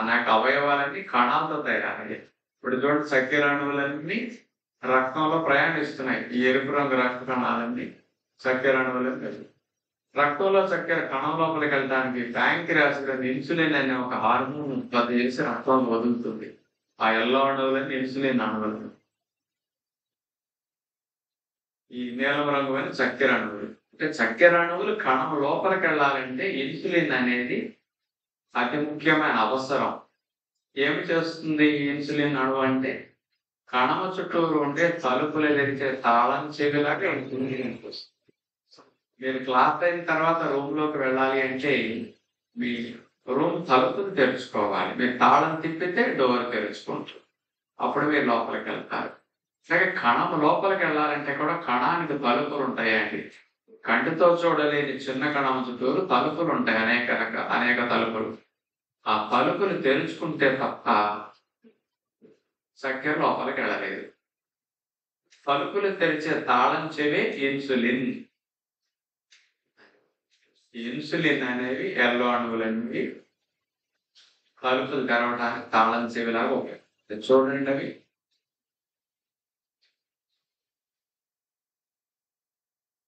అనేక అవయవాలన్నీ కణాలతో తయారయ్యాయి. ఇప్పుడు చూడండి, చక్కెర అణువులన్నీ రక్తంలో ప్రయాణిస్తున్నాయి. ఈ ఎరుపు రంగు రక్త కణాలన్నీ చక్కెర అణువులన్నీ. రక్తంలో చక్కెర కణం లోపలికి వెళ్ళడానికి ప్యాంక్రియాస్ ఇన్సులిన్ అనే ఒక హార్మోన్ ఉత్పత్తి చేసి రక్తం వదులుతుంది. ఆ ఎల్లో అణువులన్నీ ఇన్సులిన్ అణువులు. ఈ నీలం రంగు అని చక్కెర అణువులు. అంటే చక్కెర అణువులు కణం లోపలికి వెళ్ళాలంటే ఇన్సులిన్ అనేది అతి ముఖ్యమైన అవసరం. ఏమి చేస్తుంది ఇన్సులిన్ అణువు అంటే? కణము చుట్టూరు ఉండే తలుపులు తెరిచే తాళం చెవిలాగా ఇన్సులిన్ వస్తుంది. మీరు క్లాస్ అయిన తర్వాత రూమ్ లోకి వెళ్ళాలి అంటే మీ రూమ్ తలుపులు తెరుచుకోవాలి. మీరు తాళం తిప్పితే డోర్ తెరుచుకుంటారు. అప్పుడు మీరు లోపలికి వెళ్తారు. అలాగే కణం లోపలికి వెళ్ళాలంటే కూడా కణానికి తలుపులు ఉంటాయండి. కంటితో చూడలేని చిన్న కణం చుట్టూరు తలుపులు ఉంటాయి, అనేక తలుపులు. ఆ తలుపులు తెరుచుకుంటే తప్ప చక్కెర లోపలికి వెళ్ళలేదు. తలుపులు తెరిచే తాళం చెవి ఇన్సులిన్. ఇన్సులిన్ అనేవి ఎల్లో అణువులనేవి తలుపులు తెరవడానికి తాళం చెవిలాగా ఉపయోగిస్తాయి. చూడండి, అవి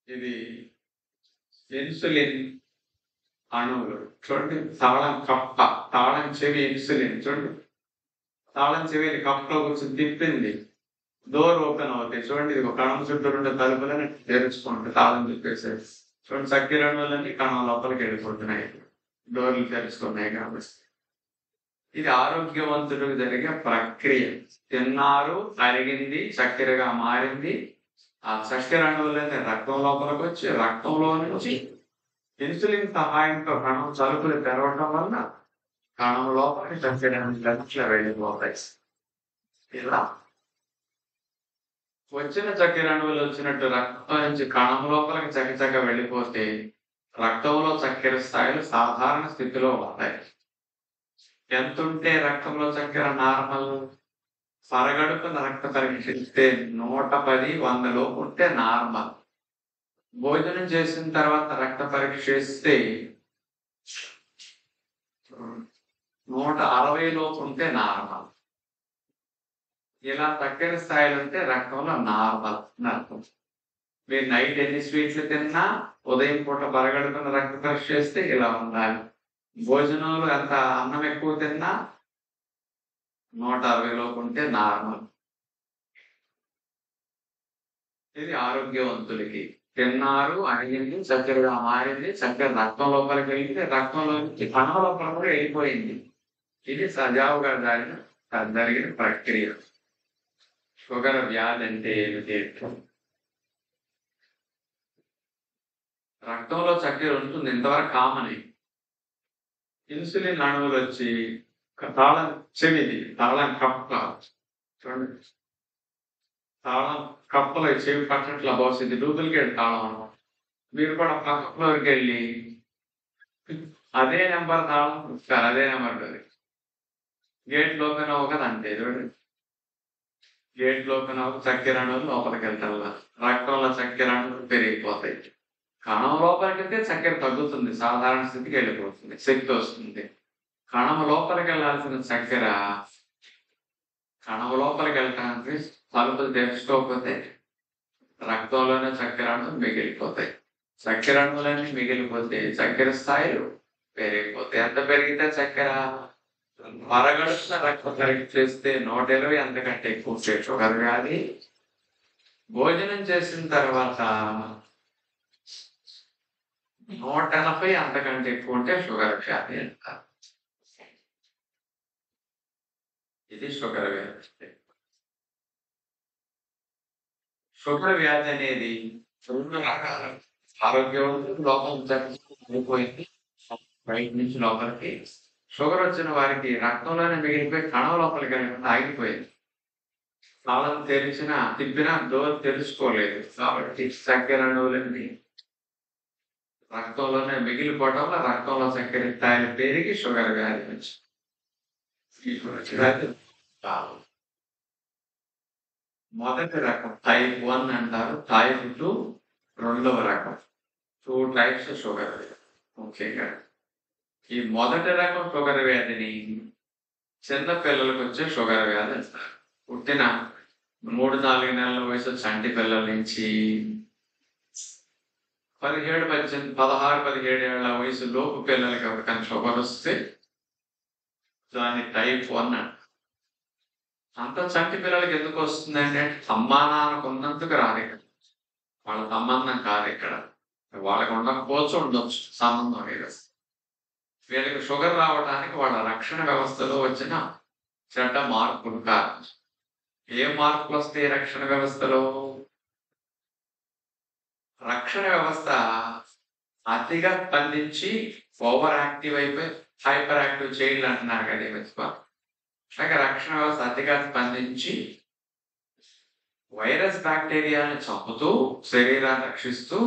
ఇది ఇన్సులిన్ అణువులు. చూడండి, తాళం చెవి ఇన్సులిన్. చూడండి, తాళం చెవిని కప్పులో కూర్చొని తిప్పింది, డోర్ ఓపెన్ అవుతాయి. చూడండి, ఇది ఒక కణం చుట్టూ ఉండే తలుపులని తెరుచుకుంటాయి, తాళం తిప్పేసేది. చూడండి, చక్కెర అణువులన్నీ కణం లోపలికి వెళ్ళిపోతున్నాయి, డోర్లు తెరుచుకున్నాయి కాబట్టి. ఇది ఆరోగ్యవంతుడికి జరిగే ప్రక్రియ. తిన్నారు, అరిగింది, చక్కెరగా మారింది. ఆ చక్కెర అణువులన్నీ రక్తం లోపలికి వచ్చి రక్తంలో నుంచి ఇన్సులిన్ సహాయంతో కణం తలుపులు తెరవడం వల్ల కణం లోపలికి చక్కెర అణువులు వెళ్ళిపోతాయి. ఇలా వచ్చిన చక్కెర అణువులు వచ్చినట్టు రక్తం నుంచి కణం లోపలికి చకచక వెళ్ళిపోతే రక్తంలో చక్కెర స్థాయిలు సాధారణ స్థితిలో ఉంటాయి. ఎంత ఉంటే రక్తంలో చక్కెర నార్మల్? పరగడుపున రక్త పరీక్షిస్తే 110, 100 లోపు ఉంటే నార్మల్. భోజనం చేసిన తర్వాత రక్త పరీక్ష చేస్తే 160 లోపు ఉంటే నార్మల్. ఇలా చక్కెర స్థాయిలు ఉంటే రక్తంలో నార్మల్ అర్థం. మీరు నైట్ ఎన్ని స్వీట్లు తిన్నా ఉదయం పూట పరగడుపున రక్త పరీక్ష చేస్తే ఇలా ఉండాలి. భోజనంలో ఎంత అన్నం ఎక్కువ తిన్నా 160 లోపు ఉంటే నార్మల్. ఇది ఆరోగ్యవంతులకి. తిన్నారు, అడిగింది, చక్కెరగా మారింది, చక్కెర రక్తం లోపలికి వెళ్ళింది, రక్తంలో నుంచి కణం లోపల కూడా వెళ్ళిపోయింది. ఇది సజావుగా జరిగిన ప్రక్రియ. షుగర్ వ్యాధి అంటే ఏమిటి? రక్తంలో చక్కెర ఉంటుంది, ఇంతవరకు కామన్. ఇన్సులిన్ అణువులు వచ్చి తాళం చెవిది, తాళం కప్ప. చూడండి, తాళం కప్పలో చెవి పట్టట్ల భవిష్యత్తు డూప్లికేట్ తాళం అనమాట. మీరు కూడా పక్కలోకి వెళ్ళి అదే నెంబర్ తాళం ఇస్తారు, అదే నెంబర్ కదా. గేట్ లోపల ఒకది అంతే. చూడండి, గేట్ లోపల ఒక చక్కెర అణువులు లోపలికి వెళ్తారు, రక్తంలో చక్కెర అణువులు పెరిగిపోతాయి. కణం లోపలికి వెళ్తే చక్కెర తగ్గుతుంది, సాధారణ స్థితికి వెళ్ళిపోతుంది, శక్తి వస్తుంది. కణం లోపలికి వెళ్ళాల్సిన చక్కెర కణం లోపలికి వెళ్ళటానికి తలుపులు తెరుచుకోకపోతే రక్తంలోనే చక్కెర అణువులు మిగిలిపోతాయి. చక్కెర అణువులన్నీ మిగిలిపోతే చక్కెర స్థాయిలు పెరిగిపోతాయి. ఎంత పెరిగితే చక్కెర? పరగడుపున రక్త పరీక్ష చేస్తే 120 అంతకంటే ఎక్కువ షుగర్ వ్యాధి. భోజనం చేసిన తర్వాత 180 అంతకంటే ఎక్కువ ఉంటే షుగర్ వ్యాధి అంటారు. ఇది షుగర్ వ్యాధి. షుగర్ వ్యాధి అనేది 2 రకాలు. ఆరోగ్యవంతులు లోపల అయిపోయింది, బయట నుంచి లోపలికి. షుగర్ వచ్చిన వారికి రక్తంలోనే మిగిలిపోయి కణం లోపలికి ఆగిపోయింది. తాళం తెరిచినా తిప్పినా డోర్ తెలుసుకోలేదు కాబట్టి చక్కెర అణువులన్నీ రక్తంలోనే మిగిలిపోవడం వల్ల రక్తంలో చక్కెర స్థాయిలు పెరిగి షుగర్ వ్యాధి వచ్చింది. మొదటి రకం టైప్ 1 అంటారు, టైప్ 2 రెండవ రకం. 2 టైప్స్ షుగర్. ముఖ్యంగా ఈ మొదటి రకం షుగర్ వ్యాధిని చిన్న పిల్లలకు వచ్చే షుగర్ వ్యాధి అంటారు. పుట్టిన 3-4 నెలల వయసు చంటి పిల్లల నుంచి 16-17 ఏళ్ల వయసు లోపు పిల్లలకి ఎవరికైనా షుగర్ వస్తే దాన్ని టైప్ 1 అంట. అంత చంటి పిల్లలకి ఎందుకు వస్తుందంటే అమ్మా నాన్నకు ఉన్నందుకు రాదు ఇక్కడ, వాళ్ళ సంబంధం కాదు ఇక్కడ, వాళ్ళకి ఉండకపోవచ్చు, ఉండొచ్చు, సంబంధం లేదు. వీళ్ళకి షుగర్ రావడానికి వాళ్ళ రక్షణ వ్యవస్థలో వచ్చిన చెడ్డ మార్పులు కారణం. ఏ మార్పులు వస్తాయి రక్షణ వ్యవస్థలో? రక్షణ వ్యవస్థ అతిగా స్పందించి ఓవర్ యాక్టివ్ అయిపోయి హైపర్ యాక్టివ్ చైల్డ్ అంటున్నారు కదా ఈ అలాగే రక్షణ వ్యవస్థ అతిగా స్పందించి వైరస్ బ్యాక్టీరియాని చంపుతూ శరీరాన్ని రక్షిస్తూ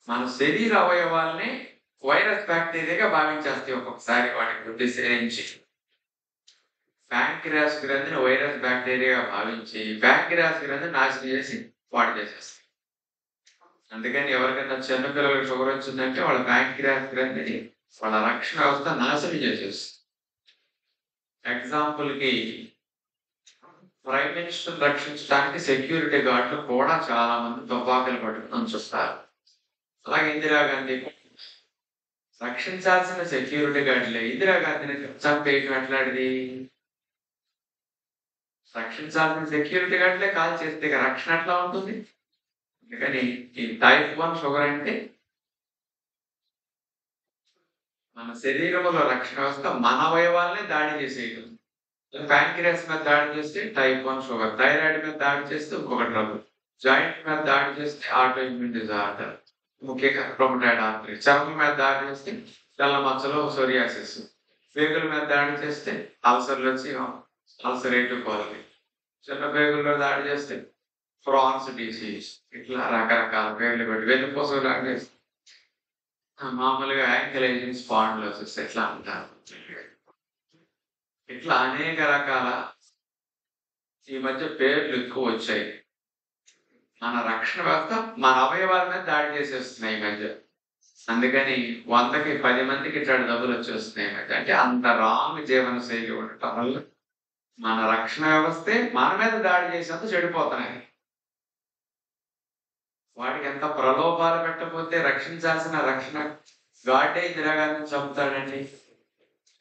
మన శరీర అవయవాల్ని వైరస్ బ్యాక్టీరియాగా భావించేస్తాయి. ఒక్కొక్కసారి వాటికి వృద్ధి సేరించి ప్యాంక్రియాస్ గ్రంథిని వైరస్ బ్యాక్టీరియాగా భావించి ప్యాంక్రియాస్ గ్రంథిని నాశనం చేసి పాడు చేసేస్తాయి. అందుకని ఎవరికైనా చిన్నపిల్లలకు షుగర్ వచ్చిందంటే వాళ్ళ ప్యాంక్రియాస్ గ్రంథిని వాళ్ళ రక్షణ వ్యవస్థ నాశనం చేసేస్తుంది. ఎగ్జాంపుల్కి ప్రైమ్ మినిస్టర్ రక్షించడానికి సెక్యూరిటీ గార్డులు కూడా చాలా మంది తుపాకులు పట్టుకుని ఉంచుస్తారు. అలాగే ఇందిరాగాంధీ రక్షించాల్సిన సెక్యూరిటీ గార్డులే ఇందిరాగాంధీని చంపేయటం ఎట్లాంటిది? రక్షించాల్సిన సెక్యూరిటీ గార్డులే కాల్ చేస్తే ఇక రక్షణ ఎట్లా ఉంటుంది? అందుకని ఈ టైప్ 1 షుగర్ అంటే మన శరీరంలో రక్షణ వ్యవస్థ మన అవయవాలనే దాడి చేసేయటం. ప్యాంక్రియాస్ మీద దాడి చేస్తే టైప్ 1 షుగర్, థైరాయిడ్ మీద దాడి చేస్తే ఇంకొక ట్రబుల్, జాయింట్ మీద దాడి చేస్తే ఆటో ఇమ్యూన్ డిజార్డర్, ముఖ్యంగా రొమటాయిడ్ ఆర్థరీ, చర్మం మీద దాడి చేస్తే తెల్ల మచ్చలో సోరియాసిస్, పేగుల మీద దాడి చేస్తే అల్సర్లు వచ్చి అల్సరేటివ్ కోలిక్, చిన్న పేగుల్లో దాడి చేస్తే ఫ్రాన్స్ డిసీజ్, ఇట్లా రకరకాల పేర్లు పెట్టి వెన్నుపూసలు దాడి చేస్తే మామూలుగా యాంకిలైజింగ్ స్పాండిలోసిస్ ఎట్లా అంటారు. ఇట్లా అనేక రకాల ఈ మధ్య పేర్లు ఎక్కువ వచ్చాయి. మన రక్షణ వ్యవస్థ మన అవయవాల మీద దాడి చేసేస్తున్నాయి ఈ మధ్య. అందుకని 100కి 10 మందికి ఇట్లాంటి జబ్బులు వచ్చేస్తున్నాయి ఈ మధ్య. అంటే అంత రాంగ్ జీవన శైలి ఉండటం వల్ల మన రక్షణ వ్యవస్థే మన మీద దాడి చేసేంత చెడిపోతున్నాయి. వాటికి ఎంత ప్రలోభాలు పెట్టకపోతే రక్షించాల్సిన రక్షణ గాడే ఇందిరాగాంధీని చంపుతాడండి.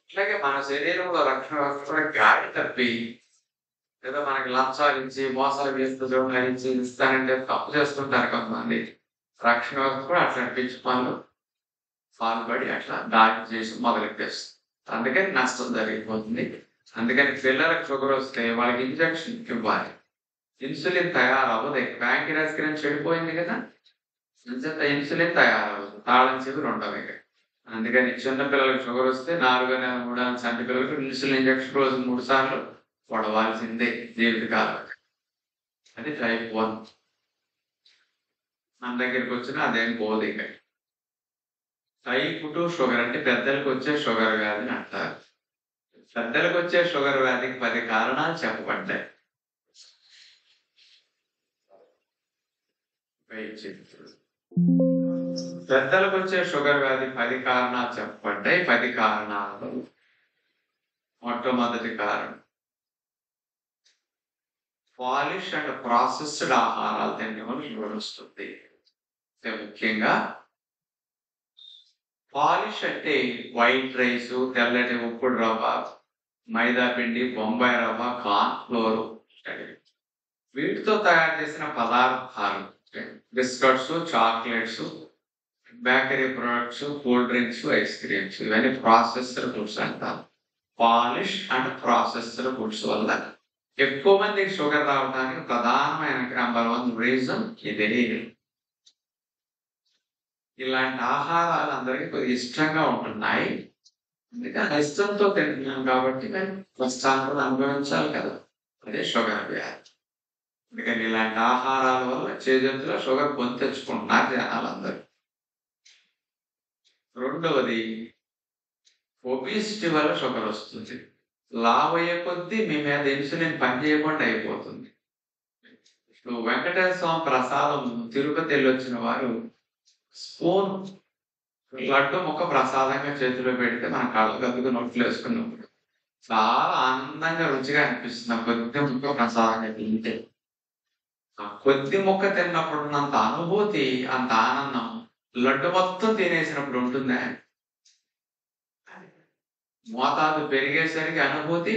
అట్లాగే మన శరీరంలో రక్షణ వ్యవస్థ కూడా గాడి తప్పి ఏదో మనకి లంచాలు ఇచ్చి మోసాలు చేస్తూ చూడరించి ఇస్తానంటే తప్పు చేస్తుంటారు కొంతమంది. రక్షణ వ్యవస్థ కూడా అట్లాంటి పిచ్చి పనులు పాల్పడి అట్లా దాడి చేసి మొదలెట్టేస్తుంది. అందుకని నష్టం జరిగిపోతుంది. అందుకని పిల్లలకు షుగర్ వస్తే వాళ్ళకి ఇంజక్షన్ ఇవ్వాలి. ఇన్సులిన్ తయారవ్వదు, ప్యాంక్రియాస్ గ్రంథి చెడిపోయింది కదా, అంచేత ఇన్సులిన్ తయారవ్వదు, తాళం చెవి రెండవ. అందుకని చిన్న పిల్లలకు షుగర్ వస్తే 4 నెలల 3 నెలల చంటి పిల్లలకు ఇన్సులిన్ ఇంజక్షన్ రోజు 3 సార్లు పడవలసిందే జీవితకాలం. అది టైప్ 1. మన దగ్గరికి వచ్చిన అదేం పోదు. ఇక టైప్ 2 షుగర్ అంటే పెద్దలకు వచ్చే షుగర్ వ్యాధిని అంటారు. పెద్దలకు వచ్చే షుగర్ వ్యాధికి 10 కారణాలు చెప్పబడ్డాయి. పెద్దలకు వచ్చే షుగర్ వ్యాధి 10 కారణాలు చెప్పబడ్డాయి. 10 కారణాలు. మొట్టమొదటి కారణం పాలిష్ అండ్ ప్రాసెస్డ్ ఆహారాలు తినడం వల్ల షుగర్ వస్తుంది. ముఖ్యంగా పాలిష్ అంటే వైట్ రైస్, తెల్లటి ఉప్పుడు రవ్వ, మైదా పిండి, బొంబాయి రవ్వ, కార్న్ ఫ్లోర్, వీటితో తయారు చేసిన పదార్థాలు, biscuits, chocolates, bakery products, cool drinks, ice creams, ఇవన్నీ ప్రాసెస్డ్ ఫుడ్స్ అంటారు. పాలిష్ అండ్ ప్రాసెస్డ్ ఫుడ్స్ వల్ల ఎక్కువ మందికి షుగర్ రావడానికి ప్రధానమైన నెంబర్ 1 రీజన్ ఇదే. ఇలాంటి ఆహారాలు అందరికీ కొద్దిగా ఇష్టంగా ఉంటున్నాయి. అందుకని ఇష్టంతో తింటున్నాం కాబట్టి మేము కష్టాలను అనుభవించాలి కదా, అదే షుగర్ వ్యాధి. అందుకని ఇలాంటి ఆహారాల వల్ల చేజెత్తులో షుగర్ కొని తెచ్చుకుంటున్నారు జనాలందరూ. రెండవది ఒబిసిటీ వల్ల షుగర్ వస్తుంది. లావ్ అయ్యే కొద్దీ మీ మీద ఇన్సులిన్ పనిచేయకుండా అయిపోతుంది. ఇప్పుడు వెంకటేశ్వర స్వామి ప్రసాదం తిరుపతి వెళ్ళి వచ్చిన వారు స్పూన్ లడ్డు ముక్క ప్రసాదంగా చేతిలో పెడితే మన కళ్ళ గద్దుకు నోట్లు వేసుకున్నప్పుడు చాలా ఆనందంగా రుచిగా అనిపిస్తుంది ఆ కొద్ది ముక్క ప్రసాదంగా తింటే. ఆ కొద్ది ముక్క తిన్నప్పుడు ఉన్నంత అనుభూతి, అంత ఆనందం లడ్డు మొత్తం తినేసినప్పుడు ఉంటుందా? మోతాదు పెరిగేసరికి అనుభూతి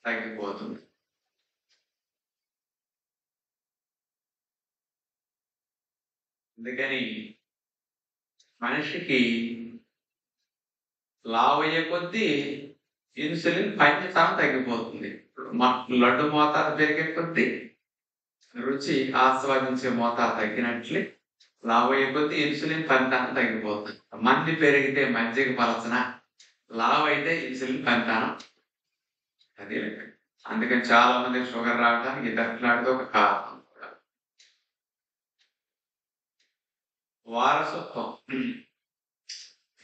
తగ్గిపోతుంది. అందుకని మనిషికి లావయ్యే కొద్దీ ఇన్సులిన్ పనితనం తగ్గిపోతుంది. లడ్డు మోతాదు పెరిగే కొద్దీ రుచి ఆస్వాదించే మోతాదు తగ్గినట్లే లావయ్యే కొద్దీ ఇన్సులిన్ పనితనం తగ్గిపోతుంది. మంది పెరిగితే మజ్జిగ పలచన, లావైతే ఇన్సులిన్ పనితనం అది. అందుకని చాలా మంది షుగర్ రావడానికి ఇతరులాడితే ఒక కారణం కూడా. వారసత్వం,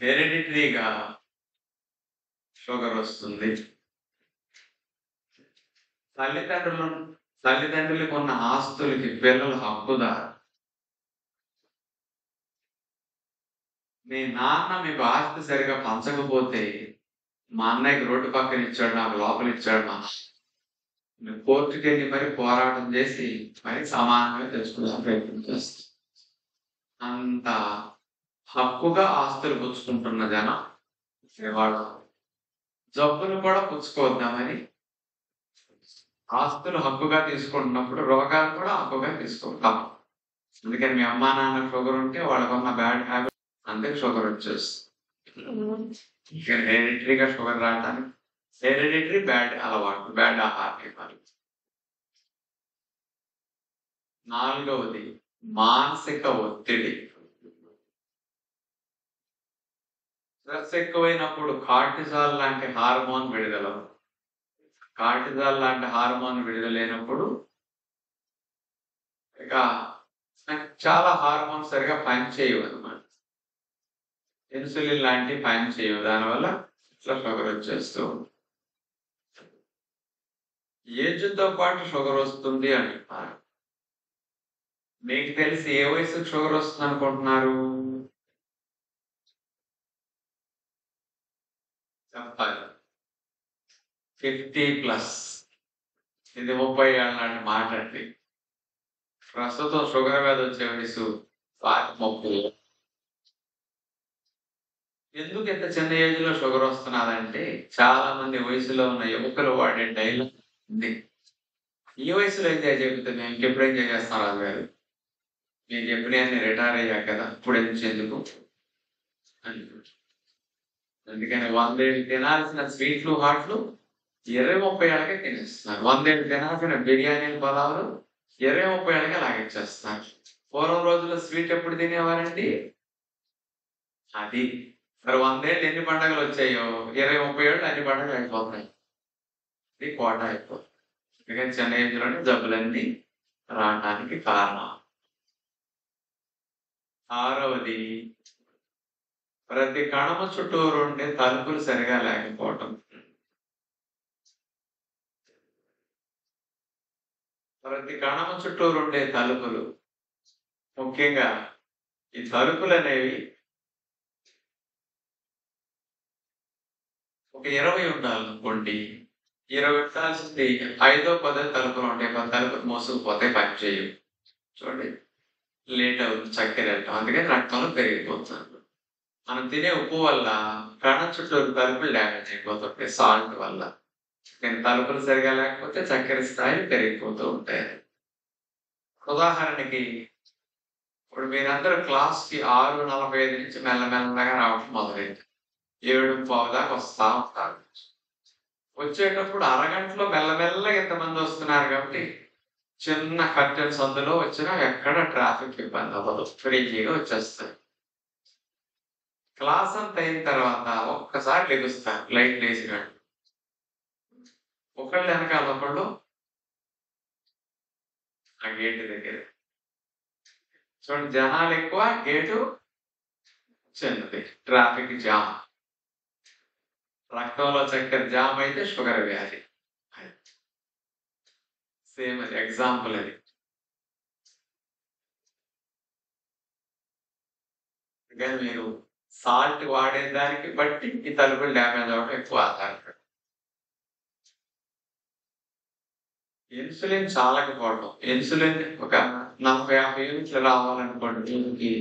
హెరిడిటరీగా షుగర్ వస్తుంది. తల్లిదండ్రులకు ఉన్న ఆస్తులకి పిల్లలు హక్కుదారు. మీ నాన్న మీకు ఆస్తి సరిగా పంచకపోతే, మా అన్నయ్యకి రోడ్డు పక్కన ఇచ్చాడు, నాకు లోపల ఇచ్చాడు, మా కోర్టుకి వెళ్ళి మరి పోరాటం చేసి మరి సమానంగా తెలుసుకునే ప్రయత్నం చేస్తాం. అంత హక్కుగా ఆస్తులు పుచ్చుకుంటున్న జనం వాళ్ళు జబ్బులు కూడా పుచ్చుకోవద్దామని ఆస్తులు హక్కుగా తీసుకుంటున్నప్పుడు రోగాలు కూడా హక్కుగా తీసుకుంటాం. అందుకని మీ అమ్మా నాన్న షుగర్ ఉంటే వాళ్ళకున్న బ్యాడ్ హ్యాబిట్ అందుకే షుగర్ వచ్చేస్తుంది. హెరిడిటరీగా షుగర్ రావడానికి హెరిడిటరీ బ్యాడ్ అలవాటు, బ్యాడ్ ఆహారం. నాలుగవది మానసిక ఒత్తిడి. స్ట్రెస్ ఎక్కువైనప్పుడు కార్టిజాల్ లాంటి హార్మోన్ విడుదల. కార్టిజాల్ లాంటి హార్మోన్ విడుదలైనప్పుడు ఇక చాలా హార్మోన్స్ సరిగా పనిచేయవు అనమాట. ఇన్సులిన్ లాంటివి పనిచేయవు, దానివల్ల ఇట్లా షుగర్ వచ్చేస్తూ ఉంటుంది. ఏజ్తో పాటు షుగర్ వస్తుంది అంటున్నారు. మీకు తెలిసి ఏ వయసుకు షుగర్ వస్తుంది అనుకుంటున్నారు? చెప్పాలి. 50+. ఇది 30 ఏళ్ళ నాటి మాట అండి. ప్రస్తుతం షుగర్ వ్యాధి వచ్చే వయసు 30. ఎందుకు ఇంత చిన్న ఏజ్ లో షుగర్ వస్తున్నదంటే, చాలా మంది వయసులో ఉన్న యువకులు వాడే డైలాగ్ ఉంది, ఈ వయసులో ఎంజాయ్ చెబితే మేము ఇంకెప్పుడు ఎంజాయ్ చేస్తాం రాజు గారు, నేను ఎప్పుడైనా రిటైర్ అయ్యాక కదా, ఇప్పుడు ఎందుకు అని. అందుకని 100 ఏళ్ళు తినాల్సిన స్వీట్లు హాట్లు 20-30 ఏళ్ళకే తినేస్తున్నారు. 100 ఏళ్ళు తినాల్సిన బిర్యానీలు పలావులు 20-30 ఏళ్ళకే లాగించేస్తున్నారు. పూర్వం రోజుల్లో స్వీట్ ఎప్పుడు తినేవారండి? అది మరి 100 ఏళ్ళు ఎన్ని పండుగలు వచ్చాయో 20-30 ఏళ్ళు అన్ని పండుగలు అయిపోతున్నాయి. ఇది కోట అయిపోతుంది. అందుకని చిన్న ఏజ్లోనే జబ్బులన్నీ రావడానికి కారణం. ఆరవది ప్రతి కణము చుట్టూరు ఉండే తలుపులు సరిగా లేకపోవటం. ప్రతి కణము చుట్టూరు ఉండే తలుపులు, ముఖ్యంగా ఈ తలుపులు అనేవి ఒక 20 ఉండాలనుకోండి. 20 ఉండాల్సింది 5-10 తలుపులు ఉంటాయి. 10 తలుపులు మోసుకుపోతే పని చేయవు. చూడండి, లేట్ అవుతుంది చక్కెర వెళ్ళటం, అందుకని రక్తంలో పెరిగిపోతుంది. మనం తినే ఉప్పు వల్ల కణం చుట్టూరు తలుపులు డ్యామేజ్ అయిపోతుంటాయి సాల్ట్ వల్ల. కానీ తలుపులు సరిగా లేకపోతే చక్కెర స్థాయిలు పెరిగిపోతూ ఉంటాయి. ఉదాహరణకి ఇప్పుడు మీరందరూ క్లాస్కి 6:45 నుంచి మెల్లమెల్లగా రావడం మొదలైంది. 7:15 దాకా వస్తా ఉంటారు. వచ్చేటప్పుడు అరగంటలో మెల్లమెల్లగా ఎంతమంది వస్తున్నారు కాబట్టి చిన్న కర్టెన్స్ అందులో వచ్చినా ఎక్కడ ట్రాఫిక్ ఇబ్బంది అవ్వదు, ఫ్రీగా వచ్చేస్తారు. క్లాస్ అంతా అయిన తర్వాత ఒక్కసారి లెగుస్తారు, లైట్ వేసినట్టు. ఒకళ్ళు వెనకాల ఒకళ్ళు ఆ గేటు దగ్గర. చూడండి, జనాలు ఎక్కువ, గేటు చిన్నది, ట్రాఫిక్ జామ్. రక్తంలో చక్కెర జామ్ అయితే షుగర్ వ్యాధి. సేమ్ అది ఎగ్జాంపుల్. అది కానీ మీరు సాల్ట్ వాడే దానికి బట్టి ఈ తలుపులు డ్యామేజ్ అవ్వడం ఎక్కువ ఆధారపడి. ఇన్సులిన్ చాలకపోవడం. ఇన్సులిన్ ఒక 40-50 యూనిట్లు రావాలనుకోండి, దీనికి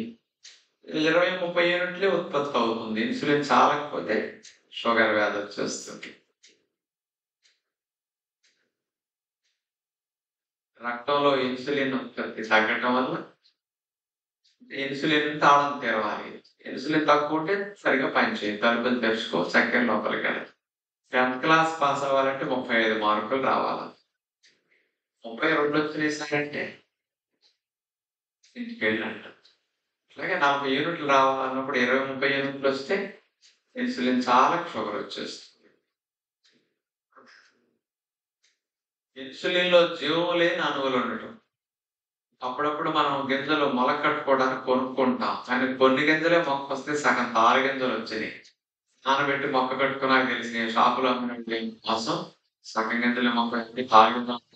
20-30 యూనిట్లే ఉత్పత్తి అవుతుంది. ఇన్సులిన్ చాలకపోతే షుగర్ వ్యాధి వచ్చేస్తుంది. రక్తంలో ఇన్సులిన్ ఉత్పత్తి తగ్గటం వల్ల ఇన్సులిన్ తాళం తెరవాలి. ఇన్సులిన్ తక్కువ ఉంటే సరిగా పనిచేయదు, తలుపులు తెరుచుకో, చక్కెర లోపలికి వెళ్ళాలి. 10th క్లాస్ పాస్ అవ్వాలంటే 35 మార్కులు రావాలి. 32 వచ్చినాయంటే ఇంటికి వెళ్ళంట. అలాగే 40 యూనిట్లు రావాలన్నప్పుడు 20-30 యూనిట్లు వస్తే ఇన్సులిన్ చాలా, షుగర్ వచ్చేస్తుంది. ఇన్సులిన్ లో జీవం లేని అణువులు ఉండటం. అప్పుడప్పుడు మనం గింజలు మొలక కట్టుకోవడానికి కొనుక్కుంటాం, కానీ కొన్ని గింజలే మొక్క వస్తే సగం తారు గింజలు వచ్చినాయి. నానబెట్టి మొక్క కట్టుకున్నాక తెలిసిన షాపులో అమ్మినట్టు మోసం. సగం గింజలే మొక్క పెట్టి తారు గింజలు తింటే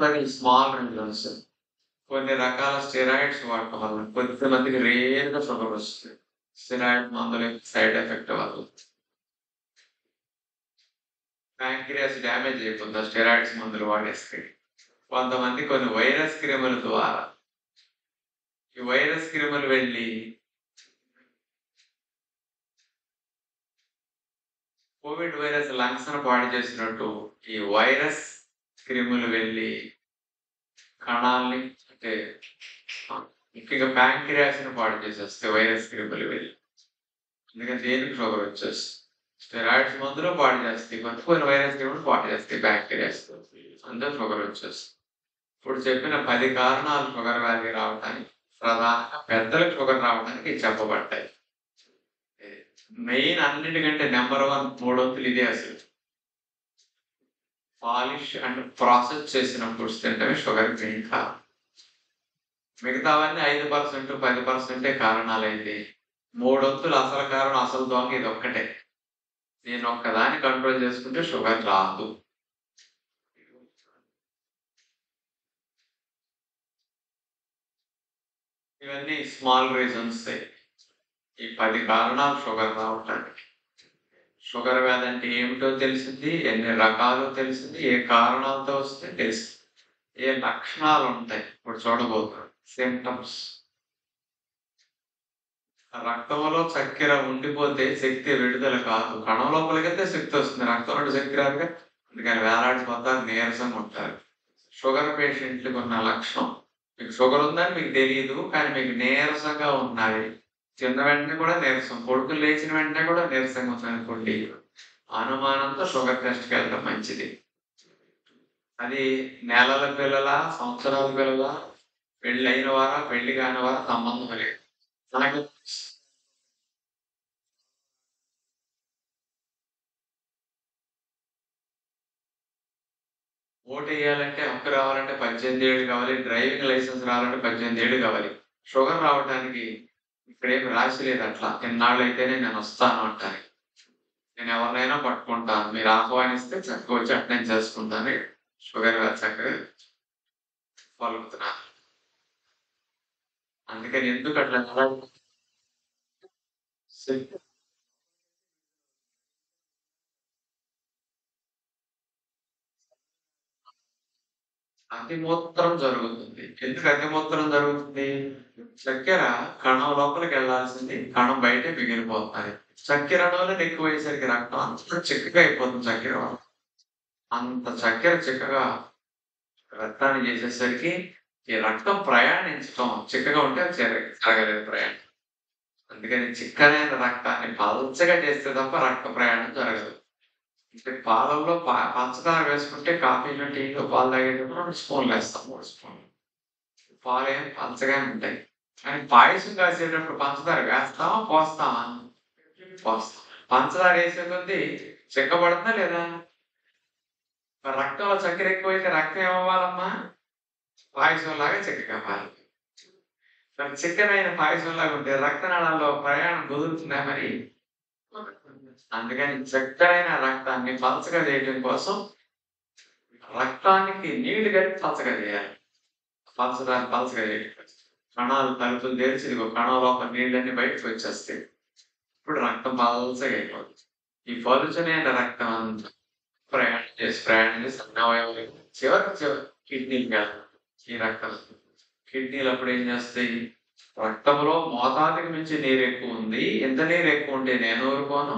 కొన్ని స్మాల్ రేంజెస్, కొన్ని రకాల స్టెరాయిడ్స్ వాడటం వల్ల కొంతమందికి రేర్ గా షుగర్ వస్తుంది. స్టెరాయిడ్ మందుల సైడ్ ఎఫెక్ట్ వల్ల ప్యాంక్రియాస్ డ్యామేజ్ అయిపోతుంది స్టెరాయిడ్స్ మందులు వాడేస్తే. కొంతమంది కొన్ని వైరస్ క్రిముల ద్వారా, ఈ వైరస్ క్రిములు వెళ్ళి కోవిడ్ వైరస్ లంగ్స్ ను పాడు చేసినట్టు ఈ వైరస్ క్రిములు వెళ్ళి కణాలని, అంటే ముఖ్యంగా ప్యాంక్రియాస్ ను పాడు చేసేస్తాయి వైరస్ క్రిములు వెళ్ళి. అందుకని దేనికి షుగర్ వచ్చేస్తుంది. స్టెరాయిడ్స్ మందులు పాడు చేస్తాయి, కొన్ని వైరస్ క్రిములు పాడు చేస్తాయి బ్యాక్టీరియాస్, అందరూ షుగర్ వచ్చేస్తుంది. ఇప్పుడు చెప్పిన 10 కారణాలు షుగర్ వ్యాధి రావడానికి, ప్రధానంగా పెద్దలకు షుగర్ రావడానికి చెప్పబడ్డాయి. మెయిన్ అన్నిటికంటే నెంబర్ 1 3 ఇదే. అసలు పాలిష్ అండ్ ప్రాసెస్ చేసిన ఫుడ్స్ తింటే షుగర్ మెయిన్ కారణం. మిగతావన్నీ 5% 10% కారణాలైతే 3 అసలు కారణం, అసలు దొంగ ఇది ఒక్కటే. నేను ఒక్కదాన్ని కంట్రోల్ చేసుకుంటే షుగర్ రాదు. ఇవన్నీ స్మాల్ రీజన్స్. ఈ 10 కారణాలు షుగర్ రావటానికి. షుగర్ వ్యాధి అంటే ఏమిటో తెలిసింది, ఎన్ని రకాలు తెలిసింది, ఏ కారణాలతో వస్తే తెలిసింది, ఏ లక్షణాలు ఉంటాయి ఇప్పుడు చూడబోతున్నాం. సిమ్టమ్స్. రక్తంలో చక్కెర ఉండిపోతే శక్తి విడుదల కాదు, కణం లోపలికైతే శక్తి వస్తుంది, రక్తంలో శక్తి రాదుగా. అందుకని వేలాడిపోతారు, నీరసంగా ఉంటారు. షుగర్ పేషెంట్లకు ఉన్న లక్షణం, మీకు షుగర్ ఉందని మీకు తెలియదు, కానీ మీకు నీరసంగా ఉన్నాయి. తిన్న వెంటనే కూడా నీరసం, కొడుకులు లేచిన వెంటనే కూడా నీరసంగా ఉందనుకోండి, అనుమానంతో షుగర్ టెస్ట్కి వెళ్ళడం మంచిది. అది నెలల పిల్లల, సంవత్సరాల పిల్లల, పెళ్లి అయిన వారా, పెళ్లి కాని వారా సంబంధం లేదు. నాకు ఓటు వేయాలంటే, హక్కు రావాలంటే 18 ఏళ్ళు కావాలి, డ్రైవింగ్ లైసెన్స్ రావాలంటే 18 ఏళ్ళు కావాలి. షుగర్ రావడానికి ఇక్కడేమి రాసి లేదు. అట్లా ఎన్నాళ్ళు అయితేనే నేను వస్తాను అంటాను. నేను ఎవరినైనా పట్టుకుంటాను, మీరు ఆహ్వానిస్తే చక్కగా వచ్చి అటెండ్ చేసుకుంటాను. షుగర్ చక్కగా పలుకుతున్నాను. అందుకని ఎందుకు అట్లా అతిమూత్రం జరుగుతుంది. ఎందుకు అతిమూత్రం జరుగుతుంది? చక్కెర కణం లోపలికి వెళ్లాల్సింది కణం బయటే మిగిలిపోతుంది. చక్కెర అణువులను ఎక్కువయ్యేసరికి రక్తం అంత చిక్కగా అయిపోతుంది. చక్కెర వల్ల అంత చక్కెర చిక్కగా రక్తాన్ని చేసేసరికి ఈ రక్తం ప్రయాణించడం చిక్కగా ఉంటే జరగలేదు ప్రయాణం. అందుకని చిక్కనైన రక్తాన్ని పల్చగా చేస్తే తప్ప రక్త ప్రయాణం జరగదు. అంటే పాలల్లో పంచదార వేసుకుంటే కాఫీలో, టీలో, పాలు తాగేటప్పుడు 2 స్పూన్లు వేస్తాం, 3 స్పూన్లు. పాలు ఏం పలచగానే ఉంటాయి. కానీ పాయసం కాసేటప్పుడు పంచదార వేస్తామా, పోస్తామా? పోస్తాం. పంచదార వేసే కొద్దీ చిక్కబడుతుందా లేదా? మరి రక్తంలో చక్కెర ఎక్కువైతే రక్తం ఏమవ్వాలమ్మా? పాయసం లాగా చిక్క కావాలి. చిక్కనైన పాయసంలాగా ఉంటే రక్తనాళాల్లో ప్రయాణం కుదురుతుందా మరి? అందుకని చక్కనైన రక్తాన్ని పలచగా చేయడం కోసం రక్తానికి నీళ్లు కలిపి పలచగా చేయాలి. పలచగా చేయడం కణాలు తలుపులు తెరిచి ఇదిగో కణం లోపల నీళ్ళన్నీ బయటకు వచ్చేస్తాయి. ఇప్పుడు రక్తం పలచగా అయిపోతుంది. ఈ పలుచనైన రక్తం అంతా ప్రయాణం చేసి అన్ని అవయవాలు చివరి కిడ్నీలు కాదు. ఈ రక్తం కిడ్నీలు అప్పుడు ఏం చేస్తాయి? రక్తంలో మోతాదుకి మించి నీరు ఎక్కువ ఉంది, ఎంత నీరు ఎక్కువ ఉంటే నేను ఊరుకోను,